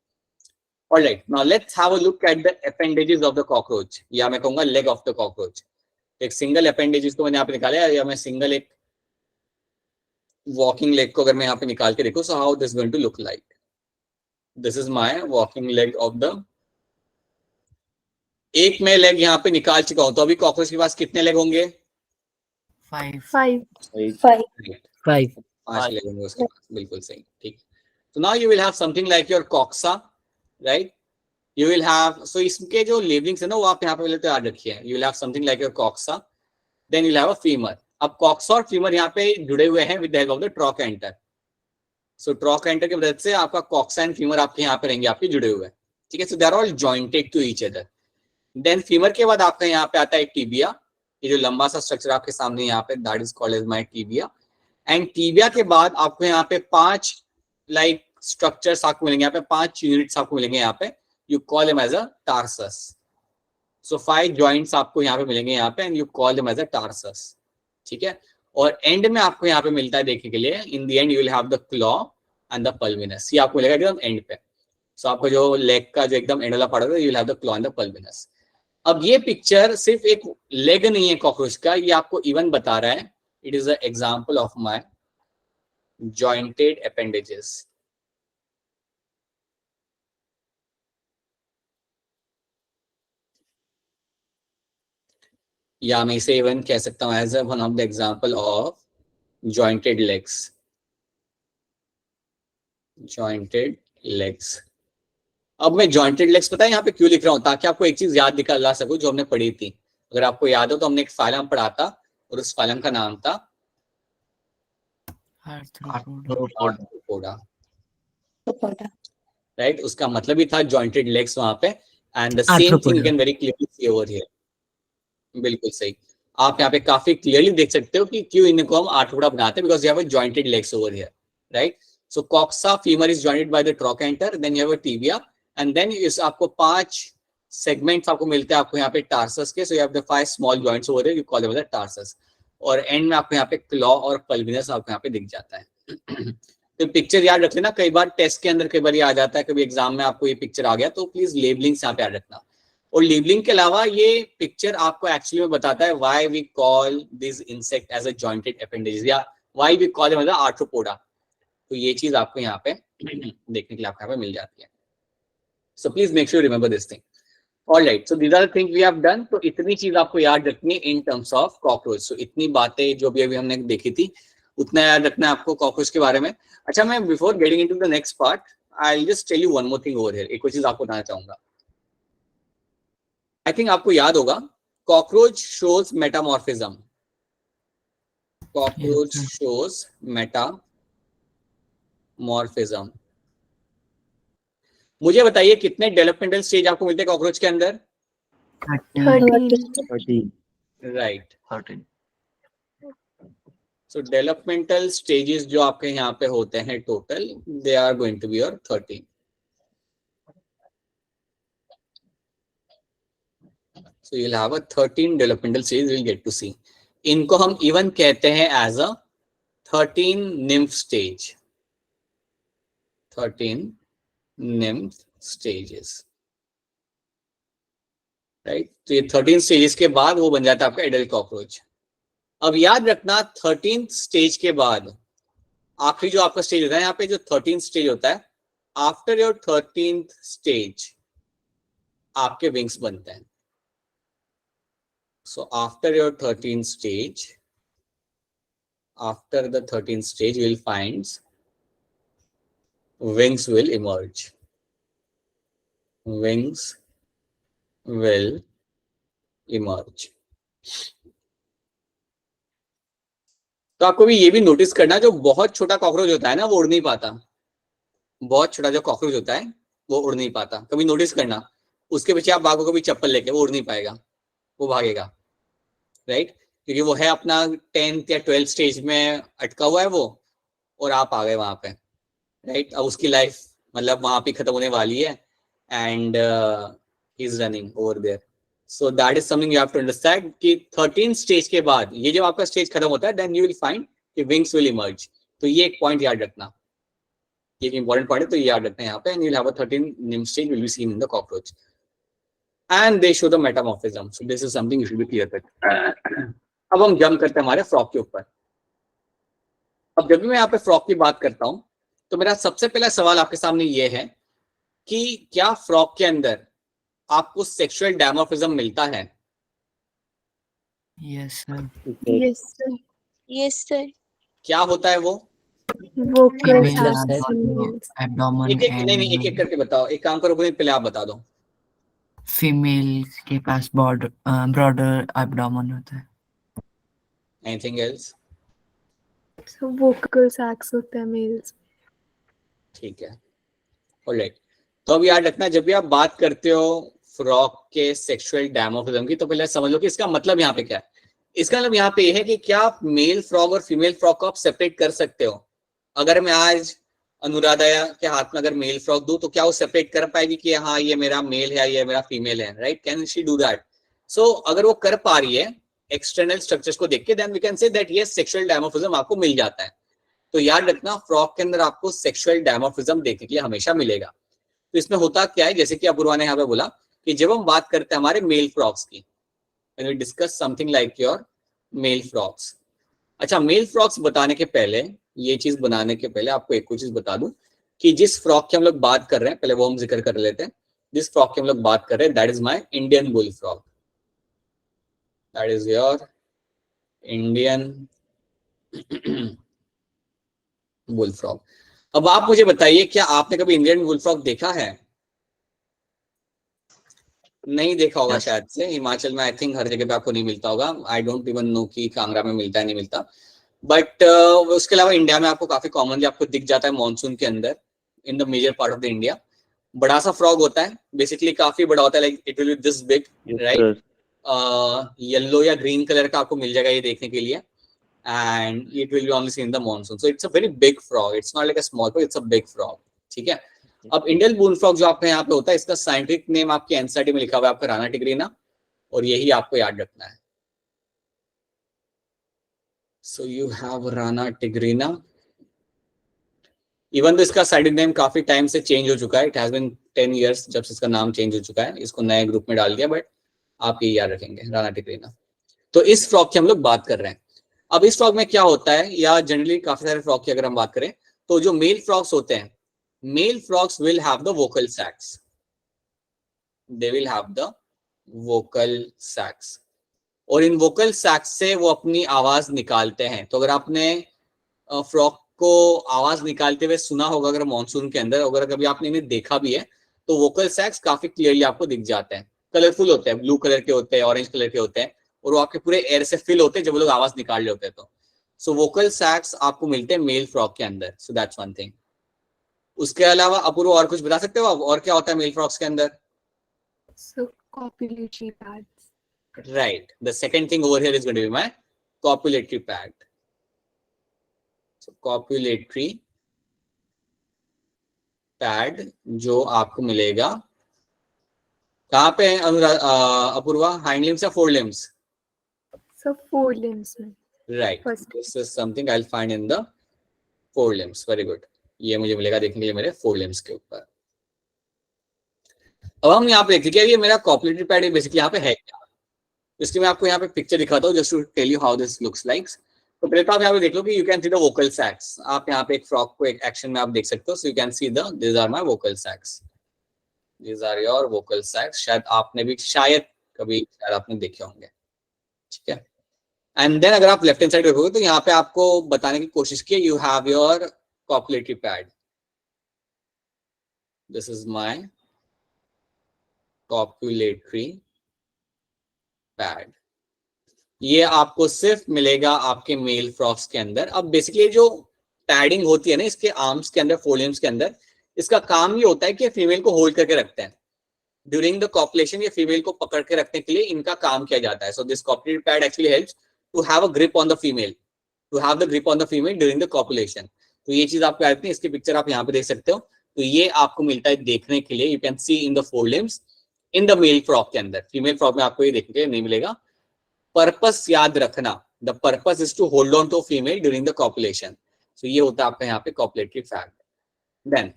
Alright, now let's have a look at the appendages of the cockroach, या मैं कहूंगा लेग ऑफ द कॉकरोच. एक सिंगल अपेंडेजेस को मैंने यहाँ पे निकाला है, या मैं सिंगल एक वॉकिंग लेग को अगर मैं यहाँ पे निकाल के देखूं, so how this going to look like. This is my walking leg of the. एक मैं लेग यहाँ पे निकाल चुका हूं, तो अभी कॉकरोच के पास कितने लेग होंगे? 5. 5. 5. 5 लेग होंगे उसके पास. बिल्कुल सही. ठीक. So now you will have something like your coxa, right? You will have, so इसके जो लेबलिंग्स है ना वो आप यहाँ पे पहले तो याद रखिए. You will have something like your coxa, then you will have a femur. अब coxa और femur यहाँ पे जुड़े हुए हैं with the help of the trochanter. So trochanter की मदद से आपका coxa and femur आपके यहाँ पे रहेंगे, आपके जुड़े हुए. ठीक है, so they are all jointed to each other. Then femur के बाद आपका यहाँ पे आता है tibia. ये जो लंबा सा स्ट्रक्चर आपके सामने यहाँ पे, that is called as my tibia. And tibia के बाद आपको यहाँ पे 5 like structures आपको मिलेंगे यहाँ पे, 5 units आपको मिलेंगे यहाँ पे. You call them as a tarsus. So 5 joints आपको यहाँ पे मिलेंगे यहाँ पे, and you call them as a tarsus. ठीक है, और एंड में आपको यहाँ पे मिलता है देखने के लिए, in the end you will have the claw and the pulvinus, ये आपको मिलेगा एकदम एंड पे। सो आपको जो लेग का जो एकदम एंड वाला पार्ट होता है, you will have the claw and the pulvinus. अब ये पिक्चर सिर्फ एक लेग नहीं है कॉकरोच का, ये आपको इवन बता रहा है, it is a example of my jointed appendages. या मैं इसे इवन कह सकता हूं as one of the example of jointed legs, jointed legs. अब मैं जॉइंटेड लेग्स पता है यहाँ पे क्यों लिख रहा हूँ, ताकि आपको एक चीज याद निकाल सकूं जो हमने पढ़ी थी। अगर आपको याद हो तो हमने एक फाइलम पढ़ा था और उस फाइलम का नाम था आर्थ्रोपोडा, राइट। उसका मतलब ही था जॉइंटेड लेग्स वहां पे, and the same thing can very clearly see over here. बिल्कुल सही, आप यहाँ पे काफी क्लियरली देख सकते हो कि क्यों इनको हम आर्थ्रोपोडा बनाते हैं, because you have a jointed legs over here, right. So coxa femur is jointed by the trochanter, then you have a tibia, and then इस आपको 5 सेगमेंट्स आपको मिलते हैं आपको यहाँ पे टार्सस के। So you have the 5 small joints over here, you call them as tarsus, और एंड में आपको यहाँ पे क्लॉ और पल्विनस आपको यहाँ पे दिख जाता है। तो पिक्चर याद रख लेना, कई बार टेस्ट के अंदर कई बार ये आ जाता है, कभी एग्जाम में आपको ये पिक्चर आ गया, तो प्लीज लेबलिंग यहाँ पे याद रखना। और लेबलिंग के अलावा ये पिक्चर आपको एक्चुअली में बताता है why we call this insect as a jointed appendages, या why we call them as arthropoda. तो ये चीज आपको यहाँ पे देखने के लिए आपको यहाँ पे मिल जाती है। So please make sure remember this thing. Alright, so these are the things we have done. तो इतनी चीज आपको याद रखनी है in terms of cockroach. So इतनी बातें जो भी अभी हमने देखी थी उतना याद रखना है आपको कॉकरोच के बारे में। अच्छा, मैं before getting into the next part I will just tell you one more thing over here. एक और चीज आपको बताना चाहूंगा, आई थिंक आपको याद होगा, cockroach shows metamorphism, cockroach shows metamorphism. मुझे बताइए कितने डेवलपमेंटल स्टेज आपको मिलते हैं कॉकरोच के अंदर? 13. राइट। 13. सो डेवलपमेंटल स्टेजेस जो आपके यहाँ पे होते हैं total, they are going to be your 13। So you'll have a 13 developmental stages we'll get to see. इनको हम इवन कहते हैं as a 13 nymph stage, 13 nymph stages, right? तो ये 13 stages के बाद वो बन जाता है आपका एडल्ट कॉकरोच। अब याद रखना 13th स्टेज के बाद आखिरी जो आपका स्टेज होता है यहाँ पे, जो 13th स्टेज होता है, आफ्टर योर 13th स्टेज आपके विंग्स बनते हैं। So after your 13th stage, after the 13th stage, you will find wings will emerge. Wings will emerge. तो आपको भी ये भी नोटिस करना, जो बहुत छोटा कॉकरोच होता है ना वो उड़ नहीं पाता। बहुत छोटा जो कॉकरोच होता है वो उड़ नहीं पाता, कभी नोटिस करना। उसके पीछे आप भागो कभी चप्पल लेके, वो उड़ नहीं पाएगा, वो भागेगा, राइट, क्योंकि वो है अपना 10th या 12th स्टेज में अटका हुआ है वो, और आप आ गए वहां पे, राइट। अब उसकी लाइफ मतलब वहां पे खत्म होने वाली है, and he is running over there. So that is something you have to understand कि 13th स्टेज के बाद ये जब आपका स्टेज खत्म होता है, देन यू विल फाइंड कि विंग्स विल इमर्ज। तो ये एक पॉइंट याद रखना, ये एक इंपॉर्टेंट पॉइंट है, तो ये याद रखना यहाँ पे। And you will have a 13 nymph stage will be seen in the cockroach. And they show the metamorphism. So this is something you should be clear with. अब हम जंप करते हैं हमारे फ्रॉक के ऊपर। अब जब भी मैं यहाँ पे फ्रॉक की बात करता हूँ तो मेरा सबसे पहला सवाल आपके सामने ये है कि क्या फ्रॉक के अंदर आपको सेक्सुअल डायमॉर्फिज्म मिलता है? Yes, sir. Yes, sir. Yes, sir. क्या होता है वो? Vocal Female sacs has and males. abdomen एक एक नहीं एक एक करके बताओ। एक काम करो, पहले आप बता दो। फीमेल के पास ब्रॉडर एब्डोमेन होता है। Anything else? So vocal sacs होते हैं males. ठीक है, ऑलराइट। तो अब याद रखना, जब भी आप बात करते हो फ्रॉक के सेक्सुअल डायमॉर्फिज्म की, तो पहले समझ लो कि इसका मतलब यहाँ पे क्या है। इसका मतलब यहाँ पे ये है कि क्या आप मेल फ्रॉग और फीमेल फ्रॉग को आप सेपरेट कर सकते हो? अगर मैं आज अनुराधा के हाथ में अगर मेल फ्रॉग दूं तो क्या वो सेपरेट कर पाएगी कि हाँ ये मेरा मेल है, ये मेरा फीमेल है, right? Can she do that? So अगर वो कर पा रही है एक्सटर्नल स्ट्रक्चर्स को देख के then we can say that yes sexual dimorphism आपको मिल जाता है। तो याद रखना फ्रॉग के अंदर आपको सेक्सुअल डायमॉर्फिज्म देखने के लिए हमेशा मिलेगा। तो इसमें होता क्या है, जैसे कि अपूर्वा ने यहाँ पे बोला कि जब हम बात करते हैं हमारे मेल फ्रॉग्स की, when we discuss something like your male frogs। अच्छा, मेल फ्रॉग्स बताने के पहले, ये चीज बनाने के पहले आपको एक कोई चीज बता दूं कि जिस फ्रॉग की हम लोग बात कर रहे हैं, पहले वो हम जिक्र कर लेते हैं। जिस फ्रॉग की हम लोग बात कर रहे हैं that is my Indian bull frog, that is your Indian bull frog. अब आप मुझे बताइए, क्या आपने कभी इंडियन बुल फ्रॉग देखा है? नहीं देखा होगा Yes. शायद से। हिमाचल में आई थिंक हर जगह पे आपको नहीं मिलता होगा। आई डोंट इवन नो कि कांगड़ा में मिलता है नहीं मिलता, बट उसके अलावा इंडिया में आपको काफी कॉमनली आपको दिख जाता है मॉनसून के अंदर in the major part of the India. बड़ा सा फ्रॉग होता है, बेसिकली काफी बड़ा होता है, like it will be this big, right? Yellow या ग्रीन कलर का आपको मिल जाएगा ये देखने के लिए, and it will be only seen in the monsoon. So it's a very big frog, it's not like a small frog, it's a big frog, ठीक है। अब इंडियन बुल फ्रॉग जो आपके यहाँ पे होता है, इसका साइंटिफिक नेम आपकी एनसीईआरटी में लिखा हुआ है आपका राना टिग्रीना, और यही आपको याद रखना है। So you have Rana tigrina, even तो इसका साइंटिफिक नेम काफी टाइम से चेंज हो चुका है, इट हैज बीन 10 इयर्स जब से इसका नाम चेंज हो चुका है, इसको नए ग्रुप में डाल दिया, बट आप ये याद रखेंगे राना टिग्रीना। तो इस फ्रॉग की हम लोग बात कर रहे हैं। अब इस फ्रॉग में क्या होता है, या जनरली काफी सारे फ्रॉग की अगर हम बात करें तो जो मेल फ्रॉग्स होते हैं, male frogs will have the vocal sacs, they will have the vocal sacs, और इन vocal sacs से वो अपनी आवाज निकालते हैं। तो अगर आपने फ्रॉग को आवाज निकालते हुए सुना होगा अगर मॉनसून के अंदर, अगर कभी आपने इन्हें देखा भी है, तो vocal sacs काफी क्लियरली आपको दिख जाते हैं। कलरफुल होते हैं, ब्लू कलर के होते हैं, ऑरेंज कलर के होते हैं, और वो आपके पूरे एयर से फिल होते हैं जब वो लोग आवाज निकाल रहे होते हैं। तो सो vocal sacs आपको मिलते हैं मेल फ्रॉग के अंदर। सो दैट्स वन थिंग। उसके अलावा अपूर्व और कुछ बता सकते हो आप, और क्या होता है मेल फ्रॉग्स के अंदर? So copulatory pads. Right, the second thing over here is going to be my copulatory pad। so copulatory pad जो आपको मिलेगा कहाँ पे है अपूर्वा, हाइंड लिम्स या फोर लिम्स? So forelimbs में. Right, First. This is something I will find in the four limbs. Very good, ये मुझे मिलेगा देखने के लिए मेरे फोर लिम्स के ऊपर। अब हम यहाँ पे देखिए ये मेरा कॉपुलेटरी पैड बेसिकली यहाँ पे है क्या, इसलिए मैं आपको यहाँ पे पिक्चर दिखाता हूँ just to tell you how this looks like. तो पहले तो आप यहाँ पे देख लो कि you can see the vocal sacs. आप यहाँ पे एक फ्रॉग को एक एक्शन में आप देख सकते हो। So you can see the this are my vocal sacs, this are your vocal sacs. शायद आपने भी शायद कभी शायद आपने देखे होंगे, ठीक है। एंड देन अगर आप लेफ्ट हैंड साइड देखोगे तो यहाँ पे आपको बताने की कोशिश की you have your copulatory pad, this is my copulatory pad. ये आपको सिर्फ मिलेगा आपके मेल फ्रॉग्स के अंदर। अब बेसिकली जो पैडिंग होती है ना इसके आर्म्स के अंदर, फोरलिम्स के अंदर, इसका काम ये होता है कि फीमेल को होल्ड करके रखते हैं ड्यूरिंग द कॉपुलेशन। ये फीमेल को पकड़ के रखने के लिए इनका काम किया जाता है। So this copulatory pad actually helps to have a grip on the female, to have the grip on the female during the copulation. तो ये चीज आपको आती है, इसकी पिक्चर आप यहाँ पे देख सकते हो। तो ये आपको मिलता है देखने के लिए, you can see in the forelimbs in the male frog के अंदर। फीमेल फ्रॉग में आपको ये देखने के लिए नहीं मिलेगा। पर्पस याद रखना, the purpose is to hold on to female during the copulation. सो ये होता है आपका यहाँ पे copulatory pad. Then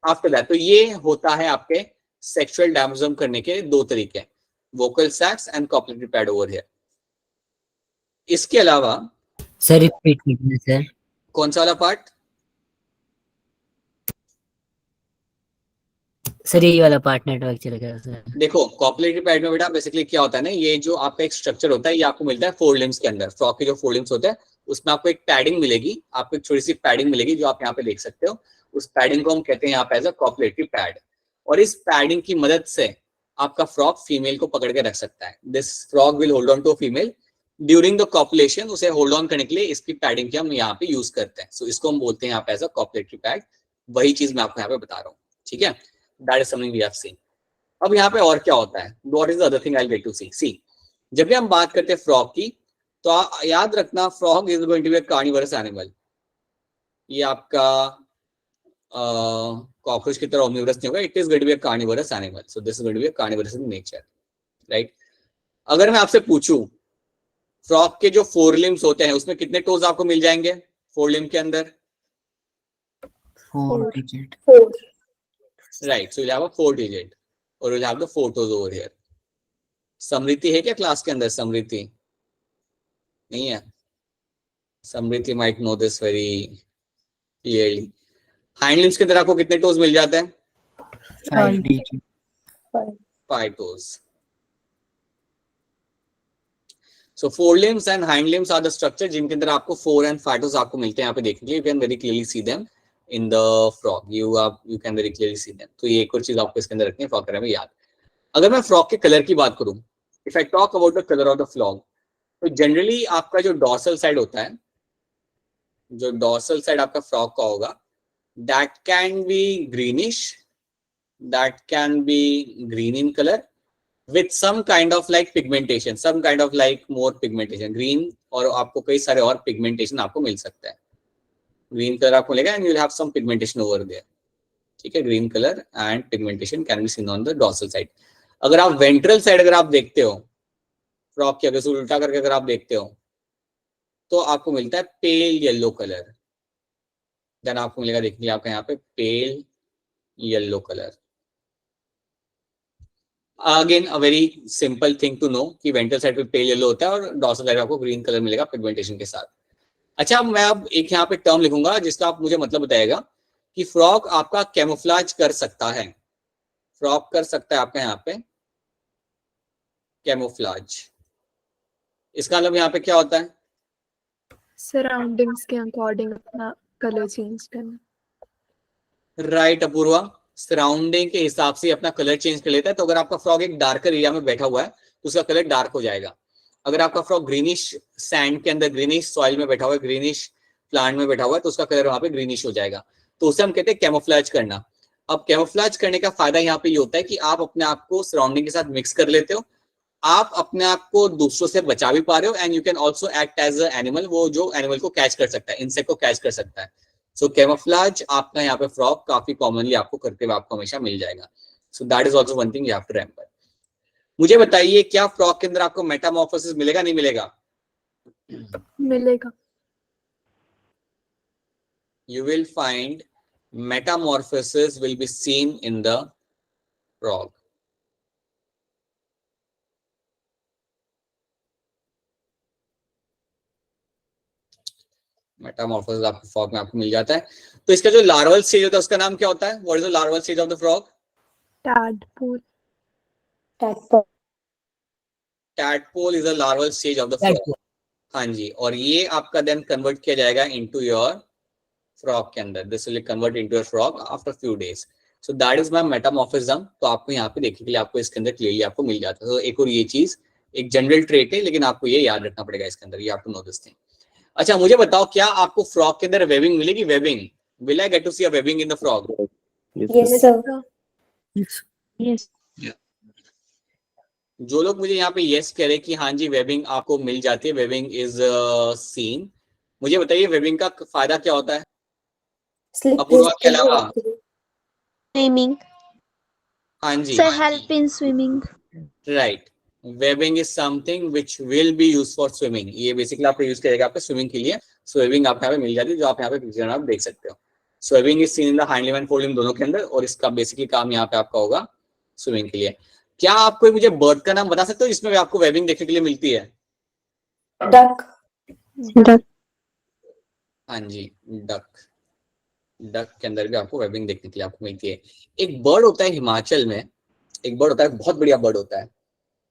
after that तो ये होता है आपके सेक्सुअल डायमोर्फिज्म करने के दो तरीके, vocal sacs and copulatory pad over here. इसके अलावा सर रिपीट कीजिए सर। कौन सा वाला पार्ट? सर ये वाला पार्ट नेटवर्क चला गया सर। देखो कॉपुलेटरी पैड में बेटा बेसिकली क्या होता है ना, ये जो आपका एक स्ट्रक्चर होता है ये आपको मिलता है फोर लिम्स के अंदर। फ्रॉग के जो फोर लिम्स होते हैं उसमें आपको एक पैडिंग मिलेगी, आपको एक छोटी सी पैडिंग मिलेगी जो आप यहाँ पे देख सकते हो। उस पैडिंग को हम कहते हैं यहाँ पे एज अ कॉपुलेटरी पैड। और इस पैडिंग की मदद से आपका फ्रॉग फीमेल को पकड़ के रख सकता है। This frog will hold on to female during the copulation. उसे होल्ड ऑन करने के लिए इसकी पैडिंग की हम यहाँ पे यूज करते हैं। सो इसको हम बोलते हैं यहाँ पे एज अ कॉपुलेटरी पैड। वही चीज मैं आपको यहाँ पे बता रहा हूँ, ठीक है। That is something we have seen. अब यहाँ पे और क्या होता है, what is the other thing I will get to see. जब भी हम बात करते हैं फ्रॉग की तो याद रखना frog is going to be a carnivorous animal. ये आपका कॉकरोच की तरह ओमनिवरस नहीं होगा, it is going to be a carnivorous animal. So this is going to be a carnivorous in nature, right. अगर मैं आपसे पूछूं फ्रॉक के जो 4 लिम्स होते हैं उसमें कितने टोज आपको मिल जाएंगे 4 लिम्ब के अंदर? 4 digit. Right, so you have a 4 digit और you have the 4 toes over here. Smriti है क्या क्लास के अंदर? समृति नहीं है? Smriti might know this very clearly. Hind limbs के अंदर आपको कितने टोज मिल जाते हैं? 5 digit. 5 toes. So forelimbs and hind limbs are the structure जिनके अंदर आपको 4 and 5 toes आपको मिलते हैं. यहाँ पे देखिए, you can very clearly see them in the frog. You can very clearly see them. तो ये एक और चीज आपको इसके अंदर रखनी है फ्रॉग में याद. अगर मैं फ्रॉग के कलर की बात करूं, if I talk about the color of the frog, तो जनरली आपका जो डॉर्सल साइड होता है, जो डॉर्सल साइड आपका फ्रॉग का होगा, that can be greenish, that can be green in color with some kind of like pigmentation, some kind of like more pigmentation, green, और आपको कई सारे और pigmentation आपको मिल सकता है. ग्रीन कलर आपको मिलेगा and you'll have some pigmentation over there. ठीक है, green colour and pigmentation can be seen on the dorsal side. अगर आप वेंट्रल साइड अगर आप देखते हो फ्रॉक की, अगर उल्टा करके अगर आप देखते हो तो आपको मिलता है पेल येलो कलर. देन आपको मिलेगा, देखिए आपका यहाँ पे pale yellow colour. Again a very simple thing to know कि वेंट्रल साइड पे पेल येलो होता है और डॉर्सल साइड आपको ग्रीन कलर मिलेगा पिगमेंटेशन के साथ. अच्छा, मैं अब एक यहाँ पे टर्म लिखूंगा जिसका आप मुझे मतलब बताएगा कि फ्रॉग आपका कैमोफ्लाज कर सकता है. फ्रॉग कर सकता है आपका यहाँ पे कैमोफ्लाज. इसका मतलब यहाँ पे क्या होता है? सराउंडिंग्स के अकॉर्डिंग अपना कलर चेंज करना. राइट अपूर्वा, सराउंडिंग के हिसाब से अपना कलर चेंज कर लेता है. तो अगर आपका फ्रॉग एक डार्कर एरिया में बैठा हुआ है तो उसका कलर डार्क हो जाएगा. अगर आपका फ्रॉग ग्रीनिश सैंड के अंदर, ग्रीनिश सॉइल में बैठा हुआ है, ग्रीनिश प्लांट में बैठा हुआ है, तो उसका कलर वहां पे ग्रीनिश हो जाएगा. तो उसे हम कहते हैं कैमोफ्लेज करना. अब कैमोफ्लेज करने का फायदा यहाँ पे ये होता है कि आप अपने आप को सराउंडिंग के साथ मिक्स कर लेते हो, आप अपने आप को दूसरों से बचा भी पा रहे हो, and you can also act as a animal, वो जो एनिमल को कैच कर सकता है, इंसेक्ट को कैच कर सकता है. सो कैमोफ्लेज आपका यहाँ पे फ्रॉग काफी कॉमनली आपको करते हुए आपको हमेशा मिल जाएगा. So that is also one thing you have to remember. मुझे बताइए, क्या फ्रॉग के अंदर आपको मेटामॉर्फोसिस मिलेगा नहीं मिलेगा? मिलेगा. You will find metamorphosis will be seen in the frog. Metamorphosis आपको फ्रॉग में आपको मिल जाता है. तो इसका जो लार्वल स्टेज होता है उसका नाम क्या होता है? What is the larval stage of the frog? Tadpole. Tadpole is the larval stage of the frog. हाँ जी, और ये आपका देन कन्वर्ट किया जाएगा इनटू योर फ्रॉग के अंदर. This will convert into your frog after few days. So that is my metamorphism. तो आपको यहाँ पे देखने के लिए आपको इसके अंदर क्लियरली आपको मिल जाता है. तो एक और ये चीज एक जनरल ट्रेट है, लेकिन आपको ये याद रखना पड़ेगा इसके अंदर. You have to know this thing. अच्छा, मुझे बताओ, क्या आपको फ्रॉग के अंदर वेबिंग मिलेगी? Webbing, will I get to see a webbing in the frog? Yes, sir. Yes. जो लोग मुझे यहाँ पे यस कह रहे कि हाँ जी वेबिंग आपको मिल जाती है, वेबिंग इज सीन, मुझे बताइए वेबिंग का फायदा क्या होता है? अपूर्वा के अलावा? Swimming. हाँ जी, Sir, help in swimming. Right. Webbing is something which will be used for swimming. ये बेसिकली आपको यूज करेगा आपके स्विमिंग के लिए. सो वेबिंग आपको यहाँ पे मिल जाती है, जो आप यहाँ पे पिक्चर में आप देख सकते हो. So webbing is seen in the hind limb and fore limb दोनों के अंदर, और इसका बेसिकली काम यहाँ पे आपका होगा स्विमिंग के लिए. क्या आप कोई मुझे बर्ड का नाम बता सकते हो जिसमें आपको वेबिंग देखने के लिए मिलती है? Duck. Duck. हाँ जी, डक. डक के अंदर भी आपको वेबिंग देखने के लिए आपको मिलती है. एक बर्ड होता है हिमाचल में, एक बर्ड होता है, बहुत बढ़िया बर्ड होता है.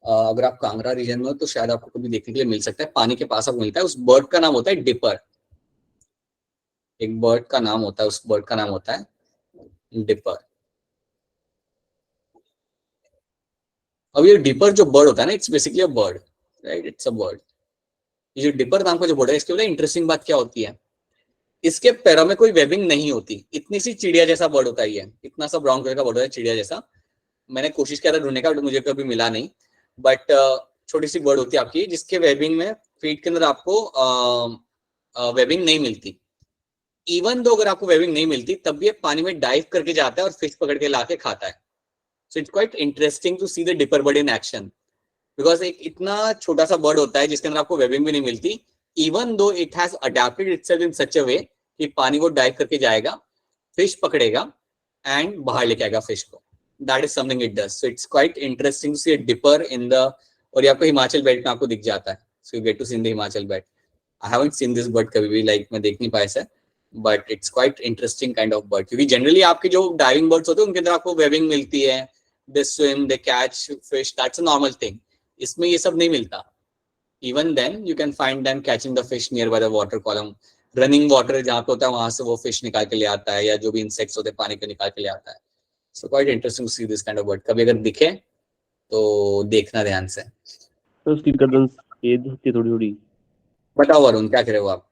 अगर आप कांगड़ा रीजन में हो तो शायद आपको कभी देखने के लिए मिल सकता है, पानी के पास आपको मिलता है. उस बर्ड का नाम होता है डिपर. एक बर्ड का नाम होता है, उस बर्ड का नाम होता है डिपर. अब ये डिपर जो बर्ड होता है ना, it's basically a bird, right? It's a bird. ये जो डिपर नाम का जो बर्ड है, इसके बड़ा इंटरेस्टिंग बात क्या होती है, इसके पैरों में कोई वेबिंग नहीं होती. इतनी सी चिड़िया जैसा बर्ड होता है ये, इतना सा ब्राउन कलर का बर्ड होता है, चिड़िया जैसा. मैंने कोशिश किया था ढूंढने का, बट मुझे कभी मिला नहीं. बट छोटी सी बर्ड होती है आपकी, जिसके वेबिंग में फीट के अंदर आपको वेबिंग नहीं मिलती. इवन दो अगर आपको वेबिंग नहीं मिलती तब भी ये पानी में डाइव करके जाता है और फिश पकड़ के लाके खाता है. So it's quite interesting to see the dipper bird in action, because एक इतना छोटा सा बर्ड होता है जिसके अंदर आपको वेबिंग भी नहीं मिलती, even though it has adapted itself in such a way कि पानी को डाइव करके जाएगा, फिश पकड़ेगा एंड बाहर लेके आएगा फिश को. That is something it does. So it's quite interesting to see a dipper in the, और ये आपको हिमाचल बेल्ट में आपको दिख जाता है. So you get to see in the Himachal belt. I haven't seen this bird कभी भी, लाइक मैं देख नहीं पाया sir, but it's quite interesting kind of bird. क्योंकि जनरली आपके जो डाइविंग बर्ड्स होते हैं उनके अंदर आपको वेबिंग मिलती है, they swim, they catch fish, that's a normal thing. इसमें ये सब नहीं मिलता. Even then you can find them catching the fish near by the water column. Running water जहाँ पे होता है वहां से वो फिश निकाल के ले आता है, या जो भी इंसेक्ट्स होते हैं पानी के निकाल के ले आता है. So quite interesting to see this kind of bird. कभी अगर दिखे तो देखना ध्यान से. तो उसकी गर्दन सफेद होती है थोड़ी थोड़ी. बताओ वरुण, क्या कह रहे हो आप?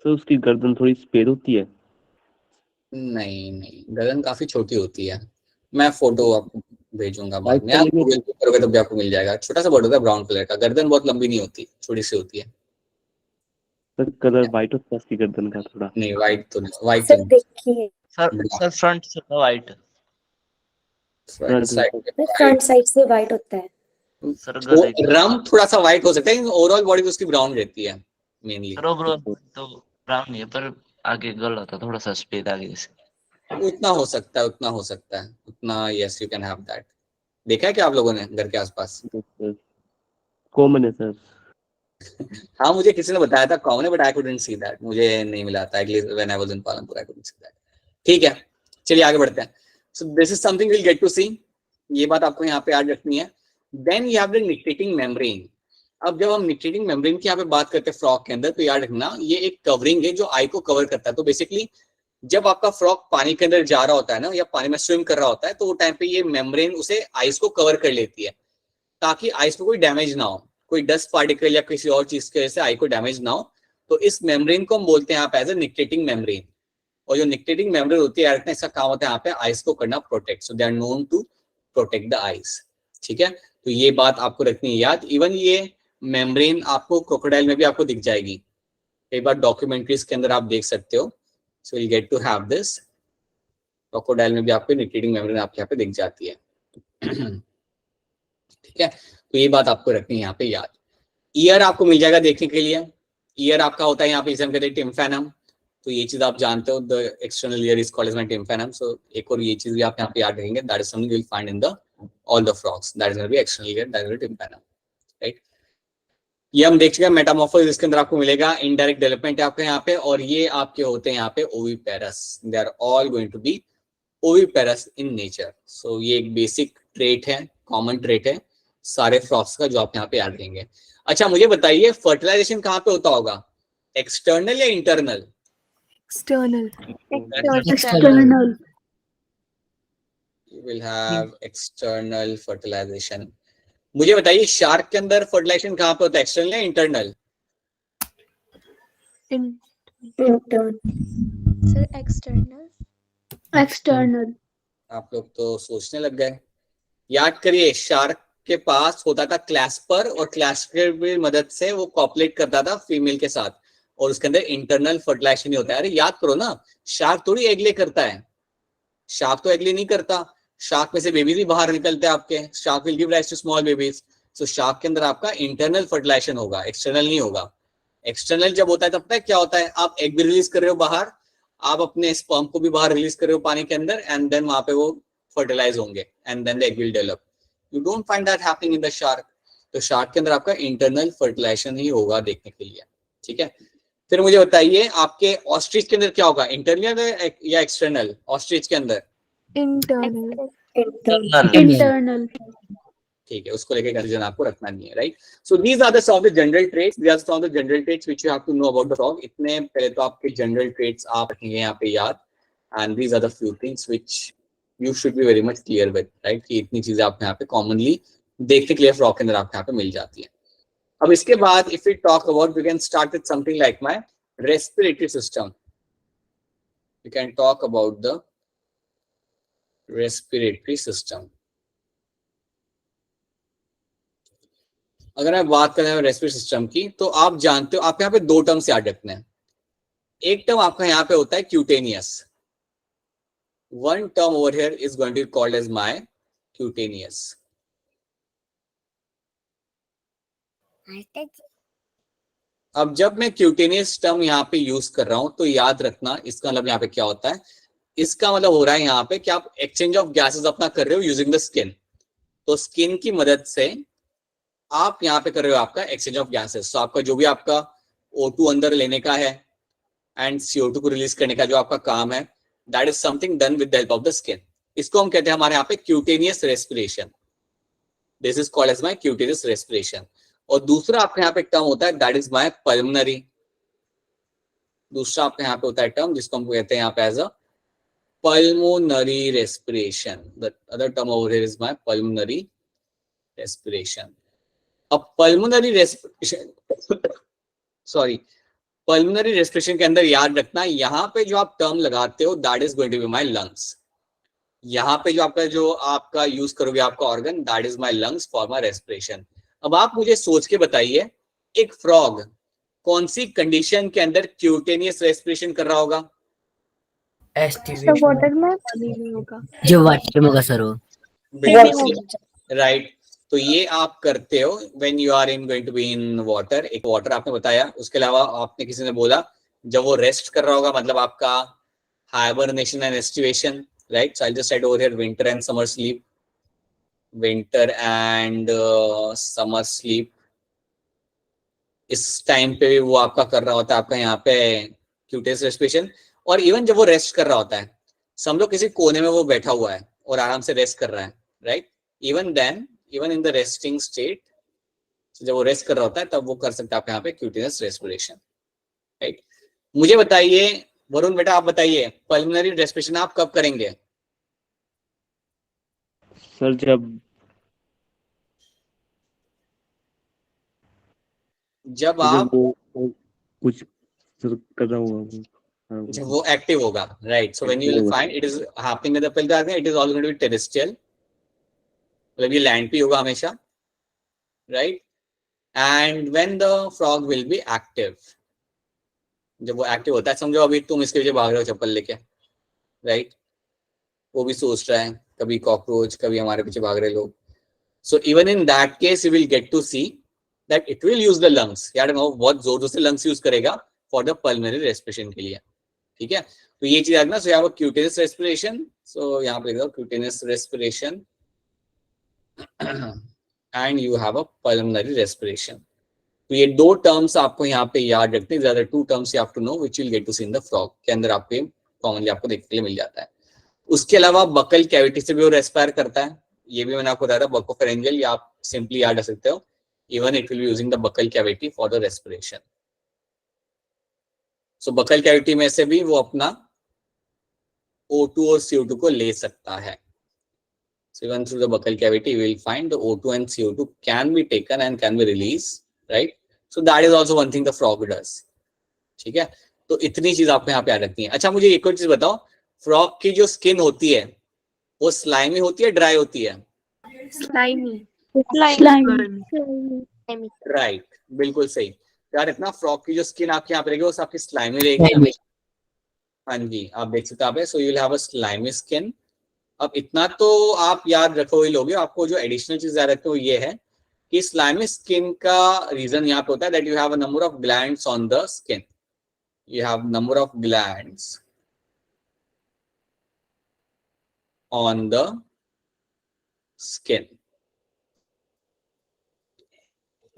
तो उसकी गर्दन थोड़ी सफेद होती है. नहीं नहीं, गर्दन काफी छोटी होती है. मैं फोटो आपको भेजूंगा बाद में, White आप color में- Google पे करोगे तब भी आपको मिल जाएगा. छोटा सा बर्ड होता है ब्राउन कलर का, गर्दन बहुत लंबी नहीं होती, छोटी सी होती है. सर कलर वाइट होता है उसकी गर्दन का थोड़ा. नहीं व्हाइट तो नहीं, व्हाइट सर देखिए, सर फ्रंट से था white. Front side front side से वाइट होता है. सर वो गले का. रम थोड़ा सा व्हाइट हो सकता है, ओवरऑल बॉडी उसकी ब्राउन रहती है मेनली. सर ओवरऑल तो ब्राउन नहीं है, पर आगे गला था थोड़ा सा सफेद आगे से. उतना हो सकता है, उतना हो सकता है, उतना. Yes you can have that. देखा है क्या आप लोगों ने घर के आसपास? कॉमन है सर. हाँ मुझे किसी ने बताया था कॉमन है, but I couldn't see that. मुझे नहीं मिला था at least when I was in Palampur, I couldn't see that. ठीक है, चलिए आगे बढ़ते हैं. So this is something we will get to see. ये बात आपको यहाँ पे याद रखनी है. Then you have the nictitating membrane. अब जब हम निक्टेटिंग मेम्ब्रेन की यहाँ पे बात करते हैं फ्रॉग के अंदर, तो याद रखना ये एक कवरिंग है जो आई को कवर करता है. तो बेसिकली जब आपका फ्रॉग पानी के अंदर जा रहा होता है ना, या पानी में स्विम कर रहा होता है, तो वो टाइम पे ये मेम्ब्रेन उसे आइस को कवर कर लेती है, ताकि आइस में कोई डैमेज ना हो, कोई डस्ट पार्टिकल या किसी और चीज की वजह से आई को डैमेज ना हो. तो इस मेम्ब्रेन को हम बोलते हैं यहाँ पे एज ए निक्टेटिंग मेम्ब्रेन. और जो निक्टेटिंग मेम्ब्रेन होती है इसका काम होता है यहाँ पे आइस को करना protect. So they are known to protect the ice. ठीक है, तो ये बात आपको रखनी है याद. इवन ये मेम्ब्रेन आपको क्रोकोडाइल में भी आपको दिख जाएगी, कई बार डॉक्यूमेंट्रीज के अंदर आप देख सकते हो. So will get to have this. Crocodile में भी आपको निक्टेटिंग मेम्ब्रेन आपके यहाँ पे दिख जाती है. ठीक है, तो ये बात आपको रखनी है यहाँ पे याद. ईयर आपको मिल जाएगा देखने के लिए. ईयर आपका होता है यहाँ पे, इसे हम कहते हैं टिम्फैनम. तो ये चीज आप जानते हो, the external ear is called as my tympanum. So एक और ये चीज भी आप यहाँ पे याद रखेंगे. That is something you will find in the all the frogs. That is gonna be external ear, that is tympanum. Right, ये हम देख चुके हैं. मेटामॉर्फोसिस इसके अंदर आपको मिलेगा. इनडायरेक्ट डेवलपमेंट है आपके यहाँ पे, और ये आपके होते हैं यहाँ पे oviparous. They are all going to be oviparous in nature. So ये एक बेसिक ट्रेट है, कॉमन ट्रेट है सारे फ्रॉग्स का, जो आप यहाँ पे याद रहेंगे. अच्छा मुझे बताइए, फर्टिलाइजेशन कहाँ पे होता होगा, एक्सटर्नल या internal? External. External. You will have external fertilization. मुझे बताइए शार्क के अंदर फर्टिलाइजेशन कहाँ पे होता है, एक्सटर्नल या internal? Intern. Sir external. External. आप लोग तो सोचने लग गए. याद करिए, शार्क के पास होता था क्लैस्पर, और क्लैस्पर की मदद से वो कॉपलेट करता था फीमेल के साथ, और उसके अंदर इंटरनल फर्टिलाइजेशन ही होता है. अरे याद करो ना, शार्क थोड़ी एग ले करता है. शार्क तो एग ले नहीं करता. शार्क में से बेबीज भी बाहर निकलते हैं आपके. Shark will give rise to small babies. So shark के अंदर आपका इंटरनल फर्टिलाइजेशन होगा, एक्सटर्नल नहीं होगा. एक्सटर्नल जब होता है तब तक क्या होता है, आप एग भी रिलीज कर रहे हो बाहर, आप अपने स्पर्म को भी बाहर रिलीज कर रहे हो पानी के अंदर, एंड देन वहां पे वो फर्टिलाइज होंगे, and then the egg will develop. You don't find that happening in the shark. तो शार्क के अंदर आपका इंटरनल फर्टिलाइजेशन ही होगा देखने के लिए. ठीक है, फिर मुझे बताइए आपके ऑस्ट्रिच के अंदर क्या होगा, इंटरनल या एक्सटर्नल? ऑस्ट्रिच के अंदर Internal. इंटरनल. ठीक है, उसको लेके कंफ्यूजन आपको रखना नहीं है. Right, so these are the some of the general traits. These are some of the general traits which you have to know about the frog. इतने पहले तो आपके जनरल ट्रेट्स आप रखेंगे यहाँ पे याद. And these are the few things which you should be very much clear with. Right, कि इतनी चीजें आपको यहाँ पे कॉमनली देखने के लिए फ्रॉग के अंदर आपको यहाँ पे मिल जाती है. अब इसके बाद if we talk about, we can start with something like my respiratory system. We can talk about the respiratory system. अगर मैं बात करें रेस्पिरेटरी सिस्टम की, तो आप जानते हो आप यहाँ पे दो टर्म्स याद रखने हैं. एक टर्म आपका यहाँ पे होता है cutaneous. One term over here is going to be called as my cutaneous. अब जब मैं क्यूटेनियस टर्म यहाँ पे यूज कर रहा हूं तो याद रखना इसका मतलब यहाँ पे क्या होता है। इसका मतलब हो रहा है यहाँ पे कि आप एक्सचेंज ऑफ गैसेस अपना कर रहे हो यूजिंग द स्किन। तो स्किन की मदद से आप यहाँ पे कर रहे हो आपका एक्सचेंज ऑफ गैसेस। तो आपका जो भी आपका O2 अंदर लेने का है एंड CO2 को रिलीज करने का जो आपका काम है, that is something done with the help of the skin. इसको हम कहते हैं हमारे यहाँ पे cutaneous respiration. This is called as my cutaneous respiration. और दूसरा आपके यहाँ पे टर्म होता है दैट इज माय पल्मोनरी। दूसरा आपके यहाँ पे होता है टर्म जिसको हम कहते हैं यहाँ पे as a pulmonary respiration. The other term over here is my pulmonary respiration. अब pulmonary respiration pulmonary respiration के अंदर याद रखना यहाँ पे जो आप टर्म लगाते हो that is going to be my lungs. यहाँ पे जो आपका यूज करोगे आपका organ that is my lungs for my respiration. अब आप मुझे सोच के बताइए एक फ्रॉग कौन सी कंडीशन के अंदर क्यूटेनियस रेस्पिरेशन कर रहा होगा? So water में पानी नहीं होगा। जो वाटर में होगा सर वो। राइट। तो ये आप करते हो when you are in going to be in water. एक वाटर आपने बताया, उसके अलावा आपने किसी ने बोला जब वो रेस्ट कर रहा होगा मतलब आपका hibernation and aestivation, right. So I just right over here winter and summer sleep, winter and summer sleep. इस टाइम पे भी वो आपका कर रहा होता है आपका यहाँ पे क्यूटेनियस रेस्पिरेशन। और इवन जब वो रेस्ट कर रहा होता है, समझो किसी कोने में वो बैठा हुआ है और आराम से रेस्ट कर रहा है, right. Even then, even in the resting state, जब वो रेस्ट कर रहा होता है तब वो कर सकता है आप यहाँ पे क्यूटेनियस रेस्पिरेशन, राइट। मुझे बताइए वरुण बेटा, आप बताइए पल्मोनरी रेस्पिरेशन आप कब करेंगे? सर जब आप कुछ कर रहा हूँ, जब वो एक्टिव होगा, right. So when you will find it is happening with the pelvic, it is all going to be terrestrial, मतलब ये लैंड पे होगा हमेशा, right. And when the frog will be active, जब वो एक्टिव होता है, समझो अभी तुम इसके पीछे भाग रहे हो चप्पल लेके, राइट। वो भी सोच रहा है, कभी कॉकरोच, कभी हमारे पीछे भाग रहे लोग। So even in that case you will get to see that it will use the lungs. यार बहुत जोर से लंग्स यूज करेगा फॉर द पल्मोनरी रेस्पिरेशन के लिए, ठीक है। तो ये चीज रखना। सो यहाँ पर क्यूटेनियस रेस्पिरेशन, सो यहाँ पे लिख दो cutaneous respiration and you have a pulmonary respiration. तो ये दो टर्म्स आपको यहाँ पे याद रखते हैं। ज्यादा two terms you have to know which will get to see in the frog के अंदर आपके कॉमनली आपको देखने के लिए मिल जाता है। उसके अलावा बकल कैविटी से भी वो रेस्पायर करता है, ये भी मैंने आपको बताया था, बकोफेरेंजियल, या आप सिंपली याद रख सकते हो। Even it will be using the buccal cavity for the respiration. So buccal cavity में से भी वो अपना O2 और CO2 को ले सकता है। So even through the buccal cavity, you will find the O2 and CO2 can be taken and can be released, right? So that is also one thing the frog does. ठीक है, तो इतनी चीज आपको यहाँ पे याद रखनी है। अच्छा मुझे एक और चीज बताओ, फ्रॉग की जो स्किन होती है वो स्लाइमी होती है, ड्राई होती है? स्लाइमी। राइट, बिल्कुल सही यार। इतना फ्रॉग की जो स्किन आपके यहाँ पे रहेगी वो आपकी स्लाइमी रहेगी। हाँ जी, आप देख सकते हैं। सो you will have a slimy skin. अब इतना तो आप याद रखो ही लोगे। आपको जो एडिशनल चीज याद रखते हो ये है कि स्लाइमी स्किन का रीजन यहाँ पे होता है that you have a number of glands on the skin. You have number of glands on the skin,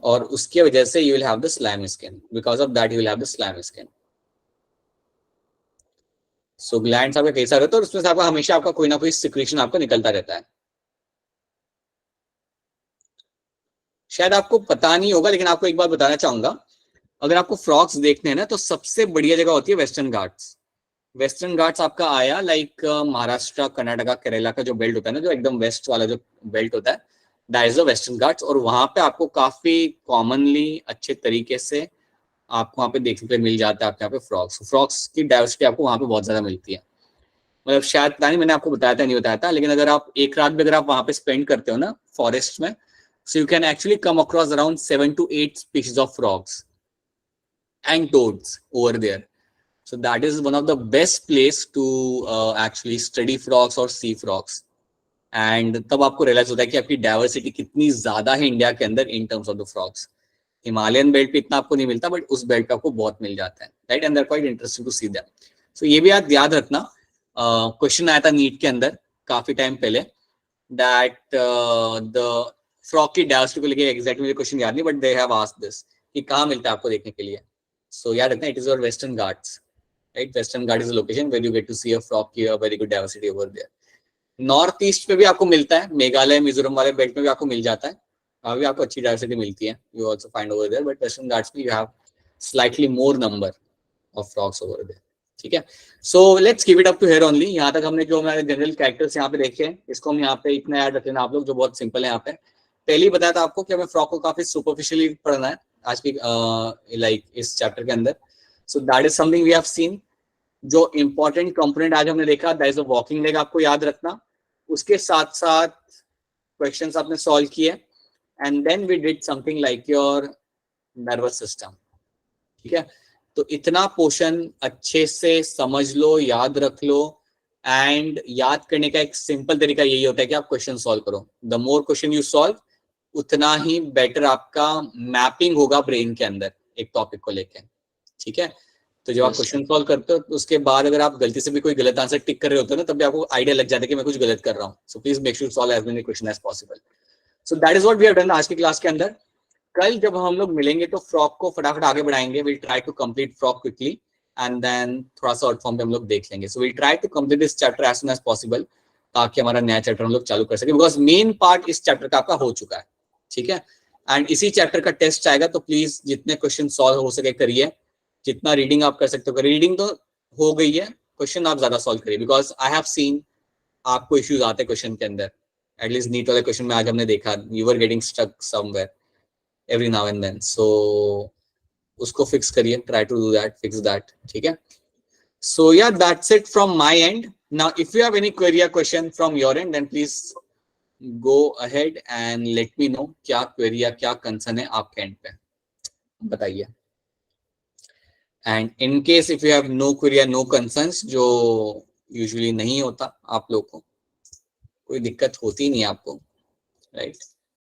और उसके वजह से you will have the slimy skin. Because of that you will have the slimy skin. So glands आपके कई सारे होते हैं और उसमें से आपका हमेशा आपका कोई ना कोई सिक्रीशन आपको निकलता रहता है। शायद आपको पता नहीं होगा लेकिन आपको एक बात बताना चाहूंगा, अगर आपको फ्रॉग्स देखने हैं ना तो सबसे बढ़िया जगह होती है वेस्टर्न घाट्स। वेस्टर्न घाट्स आपका आया लाइक महाराष्ट्र, कर्नाटका, केरला का जो बेल्ट होता है ना, जो एकदम वेस्ट वाला जो बेल्ट होता है, that is the western Ghats. और वहां पे आपको काफी कॉमनली अच्छे तरीके से आपको वहाँ पे देखने पे मिल जाता है आपके यहाँ पे फ्रॉग्स की डाइवर्सिटी आपको वहाँ पे बहुत ज्यादा मिलती है। मतलब शायद पता नहीं मैंने आपको बताया था नहीं बताया था, लेकिन अगर आप एक रात भी अगर आप वहाँ पे स्पेंड करते हो ना फॉरेस्ट में, so you can actually come across around 7 to 8 species of frogs and toads over there. So that is one of the best place to actually study frogs और सी फ्रॉग्स। एंड तब आपको realise होता है कि आपकी diversity कितनी ज्यादा है इंडिया के अंदर इन terms of the frogs. Himalayan belt पे इतना आपको नहीं मिलता, बट उस बेल्ट पे आपको बहुत मिल जाता है, right. And that quite interesting to see that. So ये भी आप याद रखना, क्वेश्चन आया था नीट के अंदर काफी टाइम पहले, दैट द फ्रॉक की डायवर्सिटी को लेके एग्जैक्टली मुझे क्वेश्चन याद नहीं, but they have asked this कि कहाँ मिलता है आपको देखने के लिए। सो याद रखना, it is your western Ghats, right. Western Ghat is a location where you get to see a frog की very good diversity over there. North east पे भी आपको मिलता है, मेघालय मिजोरम वाले बेल्ट में भी आपको मिल जाता है, वहाँ भी आपको अच्छी डायवर्सिटी मिलती है, you also find over there, but western Ghats में you have slightly more number of frogs over there, ठीक है। So let's keep it up to here only. यहाँ तक हमने जो हमारे जनरल कैरेक्टर्स यहाँ पे देखे हैं, इसको हम यहाँ पे इतना याद रख लेना आप लोग, जो बहुत सिंपल है। यहाँ पे पहले ही बताया था आपको कि हमें फ्रॉक को काफी सुपरफिशियली पढ़ना है आज की लाइक इस चैप्टर के अंदर। So that is something we have seen. जो इंपॉर्टेंट कंपोनेंट आज हमने देखा, that is a walking leg, आपको याद रखना। उसके साथ साथ क्वेश्चंस आपने सॉल्व किए, and then we did something like your nervous system, ठीक है। तो इतना पोर्शन अच्छे से समझ लो, याद रख लो, एंड याद करने का एक सिंपल तरीका यही होता है कि आप क्वेश्चन सॉल्व करो। The more question you solve, उतना ही बेटर आपका मैपिंग होगा ब्रेन के अंदर एक टॉपिक को लेके, ठीक है। तो जब आप क्वेश्चन सॉल्व करते हो, तो उसके बाद अगर आप गलती से भी कोई गलत आंसर टिक कर रहे होते हो ना, तब भी आपको आइडिया लग जाता है कि मैं कुछ गलत कर रहा हूँ। So please make sure solve as many question as possible. So that is what we have done आज की क्लास के अंदर। कल जब हम लोग मिलेंगे तो फ्रॉक को फटाफट आगे बढ़ाएंगे। Will try to complete frog quickly, and then थोड़ा सा शॉर्ट फॉर्म पे हम लोग देख लेंगे। So will try to complete this chapter as soon as possible, ताकि हमारा नया चैप्टर हम लोग चालू कर सके, बिकॉज मेन पार्ट इस चैप्टर का आपका हो चुका है, ठीक है। एंड इसी चैप्टर का टेस्ट आएगा, तो प्लीज जितने क्वेश्चन सॉल्व हो सके करिए, जितना रीडिंग आप कर सकते हो। रीडिंग तो हो गई है, क्वेश्चन आप ज्यादा सॉल्व करिए, बिकॉज आई हैव सीन आपको इश्यूज आते हैं क्वेश्चन के अंदर। एटलीस्ट नीट वाले क्वेश्चन में आज हमने देखा, you were getting stuck somewhere every now and then. So उसको फिक्स करिए, try to do that, fix that, ठीक है। So yeah that's it from my end. Now if you have any query या question from your end, then please go ahead and let me know क्या query या क्या concern है आपके end पे, बताइए। And in case if you have no query या no concerns, जो यूजुअली नहीं होता आप लोग को, कोई दिक्कत होती नहीं आपको, राइट।